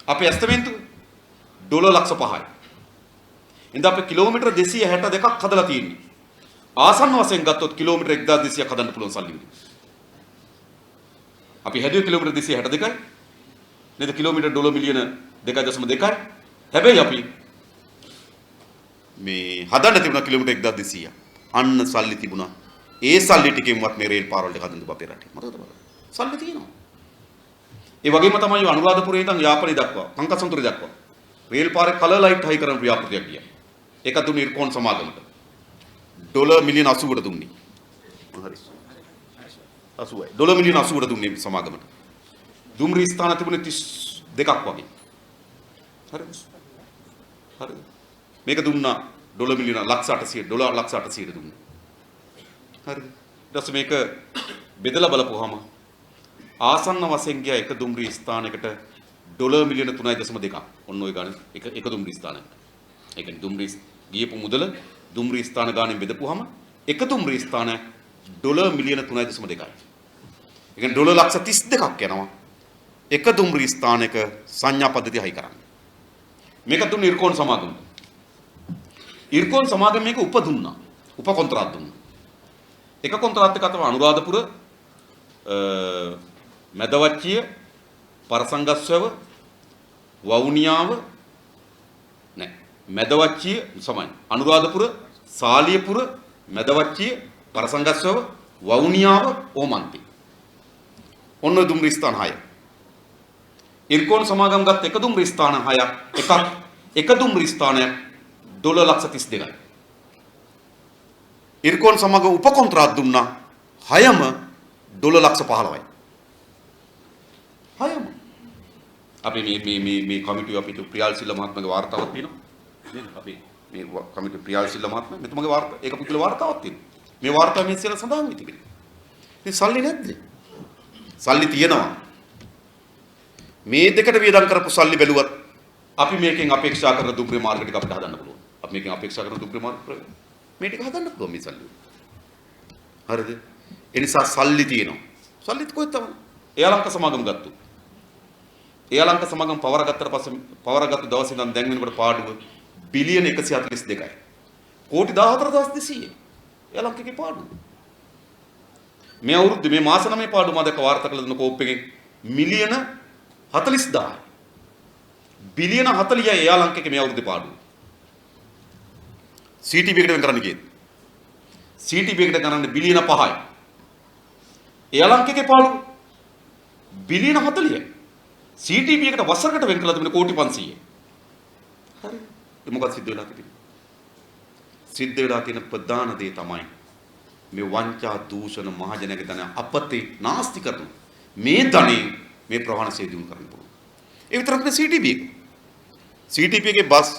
අපේ ඇස්තමේන්තු ඩොලර් ලක්ෂ 5යි. ඉතින් අපි කිලෝමීටර 262ක් හදලා තියෙන්නේ. ආසන්න වශයෙන් ගත්තොත් කිලෝමීටර 1200ක් හදන්න පුළුවන් සල්ලි වලින්. අපි හැදුවේ කිලෝමීටර 262යි. නේද? කිලෝමීටර ඩොලර් මිලියන 2.2යි. හැබැයි අපි මේ හදන්න තිබුණා කිලෝමීටර 1200. අන්න සල්ලි තිබුණා. ඒ සල්ලි ටිකෙන්වත් මේ රේල් පාරවල් ටික හදන්න දුප අපේ රටේ. මතකද බලන්න. සල්ලි තියෙනවා. ඒ වගේම තමයි අනුරාධපුරේ ඉඳන් යාපනයේ දක්වා කංකසන්තුරේ දක්වා රේල් පාරේ කලර් ලයිට් හයි කරන ව්‍යාපෘතියක් ගියා. ඒක දුන්නේ ඉර්කෝන් සමාගමට. ඩොලර් මිලියන 80කට දුන්නේ. හරි. 80යි. ඩොලර් මිලියන 80කට දුන්නේ සමාගමට. දුම්රිය ස්ථාන තිබුණේ 32ක් වගේ. හරිද? හරිද? මේක දුන්නා ඩොලර් මිලියන ලක්ෂ 800 ඩොලර් ලක්ෂ 800ට දුන්නා. හරිද? ඊට පස්සේ මේක බෙදලා බලපුවාම ආසන්න වශයෙන් ගියා එක දුම්රිය ස්ථානයකට ඩොලර් මිලියන 3.2ක්. ඔන්න ඔය ගාන එක දුම්රිය ස්ථානයකට. ඒ කියන්නේ දුම්රිය ගියපු මුදල දුම්රිය ස්ථාන ගානෙන් බෙදපුවාම එක දුම්රිය ස්ථාන ඩොලර් මිලියන 3.2යි. ඒ කියන්නේ ඩොලර් ලක්ෂ 32ක් යනවා. එක දුම්රිය ස්ථානයක සංඥා පද්ධතිය හයි කරන්න. මේක දුන්නේ ඉර්කෝන් සමාගමට. ඉර්කෝන් සමාගම මේක උපදුන්නා. උපකොන්ත්‍රාත් දුන්නා. එක කොන්ත්‍රාත් එකක් තමයි අනුරාධපුර මැදවච්චිය පරසංගස්වැව වවුනියාව නෑ මැදවච්චිය සමයි අනුරාධපුර සාලියපුර මැදවච්චිය පරසංගස්වැව වවුනියාව ඕමන්ති ඔන්න දුම්රිය ස්ථාන 6 ඉර්කෝන් සමාගම් ගත් එක දුම්රිය ස්ථාන 6ක් එක දුම්රිය ස්ථානයක් ඩොලර් ලක්ෂ 32යි ඉර්කෝන් සමාගම උපකොන්ත්‍රාත් දුන්නා 6ම ඩොලර් ලක්ෂ 15යි 6ම අපි මේ කමිටුව අපිට ප්‍රියාල් සිල්ල මහත්මයාගේ වාර්තාවක් තියෙනවා නේද අපි මේ කමිටුව ප්‍රියාල් සිල්ල මහත්මයා මෙතුමගේ වාර්තාව ඒක පුදුල වාර්තාවක් තියෙනවා මේ වාර්තාව මේ සියල්ල සඳහන් වෙ තිබෙනවා ඉතින් සල්ලි නැද්ද සල්ලි තියෙනවා මේ දෙකට වියදම් කරපු සල්ලි බැලුවත් අපි මේකෙන් අපේක්ෂා කරන දුම්රිය මාර්ග ටික අපිට හදන්න පුළුවන් අපි මේකෙන් අපේක්ෂා කරන දුම්රිය මාර්ග මේ ටික හදන්න පුළුවන් මේ සල්ලි හරිද ඒ නිසා සල්ලි තියෙනවා සල්ලිත් කොහෙද තමයි එයාලංක සමාගම ගත්තා එයාලංක සමාගම පවර ගත්තට පස්සේ පවර ගත්ත දවසේ ඉඳන් දැන් වෙනකොට පාඩුව බිලියන 142යි. කෝටි 14200. එයාලංකගේ පාඩුව. මේ අවුරුද්ද මේ මාස 9 පාඩුව මම දැක්ක වාර්තා කළ දෙන කෝප් එකේ මිලියන 40000යි. බිලියන 40යි එයාලංකගේ මේ අවුරුද්දේ පාඩුව. CTB එකට වෙන් කරන්න ගියේ. CTB එකට ගණන් බිලියන 5යි. එයාලංකගේ පාඩුව බිලියන 40යි. CTB එකට වසරකට වෙන් කළා තිබුණේ කෝටි 500යි. හරි. ඒ මොකක්ද සිද්ධ වෙලා තිබෙන්නේ? සිද්ධ වෙලා තියෙන ප්‍රධාන දේ තමයි මේ වංචා දූෂණ මහජනක ධන අපතේ නාස්ති කරන මේ ධනෙ මේ ප්‍රවාහන සේදුම් කරන්න පුළුවන්. ඒ විතරක් නෙවෙයි CTB එකේ බස්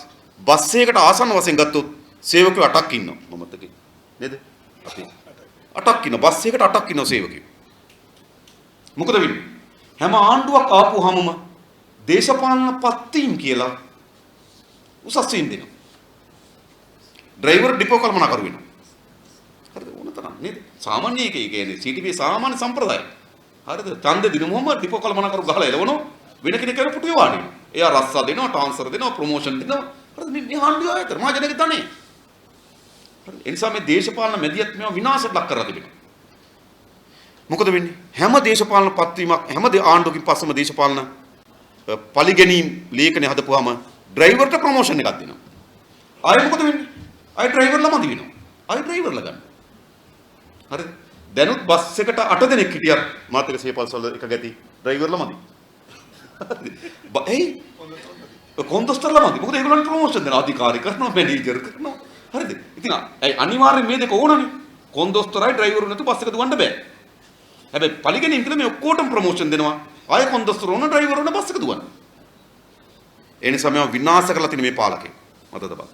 බස් එකකට ආසන්න වශයෙන් ගත්තොත් සේවකයෝ 8ක් ඉන්නවා. මම මතකයි. නේද? අපි 8ක් ඉන්නවා. බස් එකකට 8ක් ඉන්නවා සේවකයෝ. මොකද වෙන්නේ? හැම ආණ්ඩුවක් ආපුවාමම දේශපාලන පත්වීම් කියලා උසස් වීම දෙනවා. ඩ්‍රයිවර් ඩිපෝ කළමනාකරු වෙනවා. හරිද? ඕන තරම් නේද? සාමාන්‍ය එකේ කියන්නේ CTP සාමාන්‍ය සම්ප්‍රදාය. හරිද? ඡන්ද දිනමුවම ඩිපෝ කළමනාකරු ගහලා එලවනවා. වෙන කෙනෙක් කරලා පුටුවේ වාඩි වෙනවා. එයා රස්සා දෙනවා, ට්‍රාන්ස්ෆර් දෙනවා, ප්‍රොමෝෂන් දෙනවා. හරිද? මේ ආණ්ඩුව ආයතන මහජනක තනේ. හරිද? ඒ නිසා මේ දේශපාලන මැදිහත් මේවා විනාශයට ලක් කරලා තිබෙනවා. මොකද වෙන්නේ? හැම දේශපාලන පත්වීමක් හැම ආණ්ඩුවකින් පස්සම දේශපාලන පරිගැනීම් ලේඛනය හදපුවාම ඩ්‍රයිවර්ට ප්‍රොමෝෂන් එකක් දෙනවා. ආයෙ මොකද වෙන්නේ? ආයෙ ඩ්‍රයිවර්ලා මදි වෙනවා. ආයෙ ඩ්‍රයිවර්ලා ගන්න. හරිද? දැනුත් බස් එකට 8 දෙනෙක් හිටියත් මාත් එක සේපල්සවල එක ගැති ඩ්‍රයිවර්ලා මදි. හරිද? කොන්දොස්තරලා මදි. මොකද ඒගොල්ලන්ට ප්‍රොමෝෂන් දෙනවා. අධිකාරී කරනවා, මැනේජර් කරනවා. හරිද? ඉතින් අනිවාර්යෙන් මේ දෙක ඕනනේ. කොන්දොස්තරයි ඩ්‍රයිවරු නැතු බස් එක දුවන්න බෑ. හැබැයි පරිගැනීම් කියලා මේ ඔක්කොටම ප්‍රොමෝෂන් දෙනවා. ආයෙ කොන්දොස්තර ඕන ඩ්‍රයිවර් ඕන බස් එක දුවන්න. ඒ නිසා මේවා විනාශ කරලා තියෙන මේ පාලකේ. මතකද බං?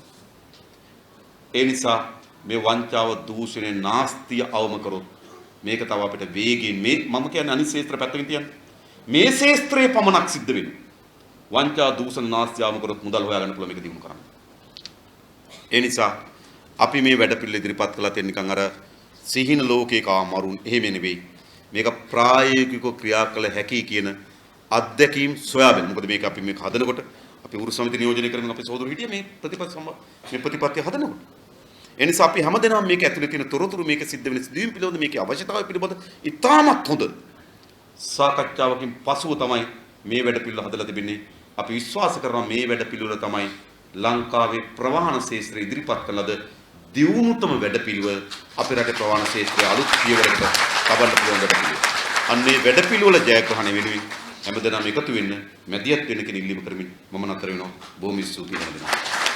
ඒ නිසා මේ වංචාව දූෂණය නාස්තිය අවම කරොත් මේක තව අපිට වේගයෙන් මේ මම කියන්නේ අනිත් ශේත්‍ර පැත්තකින් තියන්නේ. මේ ශේත්‍රයේ පමණක් සිද්ධ වෙනවා. වංචා දූෂණ නාස්තිය අවම කරොත් මුදල් හොයාගන්න පුළුවන් මේක දිනු කරන්න. ඒ නිසා අපි මේ වැඩ පිළිවෙල ඉදිරිපත් කළා තියෙන නිකන් අර සිහින ලෝකේක ආමරුන් එහෙම නෙවෙයි. මේක ප්‍රායෝගිකව ක්‍රියා කළ හැකි කියන අත්දැකීම් සොයාගෙන. මොකද මේක අපි මේක හදනකොට අපි උරු සමිති නියෝජනය කරමින් අපේ සහෝදරු හිටියා මේ ප්‍රතිපත්තිය හදනකොට. ඒ නිසා අපි හැමදෙනාම මේක ඇතුලේ තියෙන තොරතුරු මේක සිද්ධ වෙන සිදුවීම් පිළිබඳ මේකේ අවශ්‍යතාවය පිළිබඳ ඉතාමත් හොඳ සාකච්ඡාවකින් පසුව තමයි මේ වැඩ පිළිවෙල හදලා තිබෙන්නේ. අපි විශ්වාස කරනවා මේ වැඩ පිළිවෙල තමයි ලංකාවේ ප්‍රවාහන ශාස්ත්‍රය ඉදිරිපත් කළද දියුණුතම වැඩ පිළිවෙල අපේ රටේ ප්‍රවාහන ශාස්ත්‍රයේ අලුත් පියවරකට තබන්න පුළුවන් වැඩ පිළිවෙල. අන්නේ වැඩ පිළිවෙල ජයග්‍රහණය වෙනුවෙන් හැමදෙනාම එකතු වෙන්න මැදිහත් වෙන්න කියන ඉල්ලීම කරමින් මම නතර වෙනවා. බොහොම ස්තුතියි හැමදෙනාට.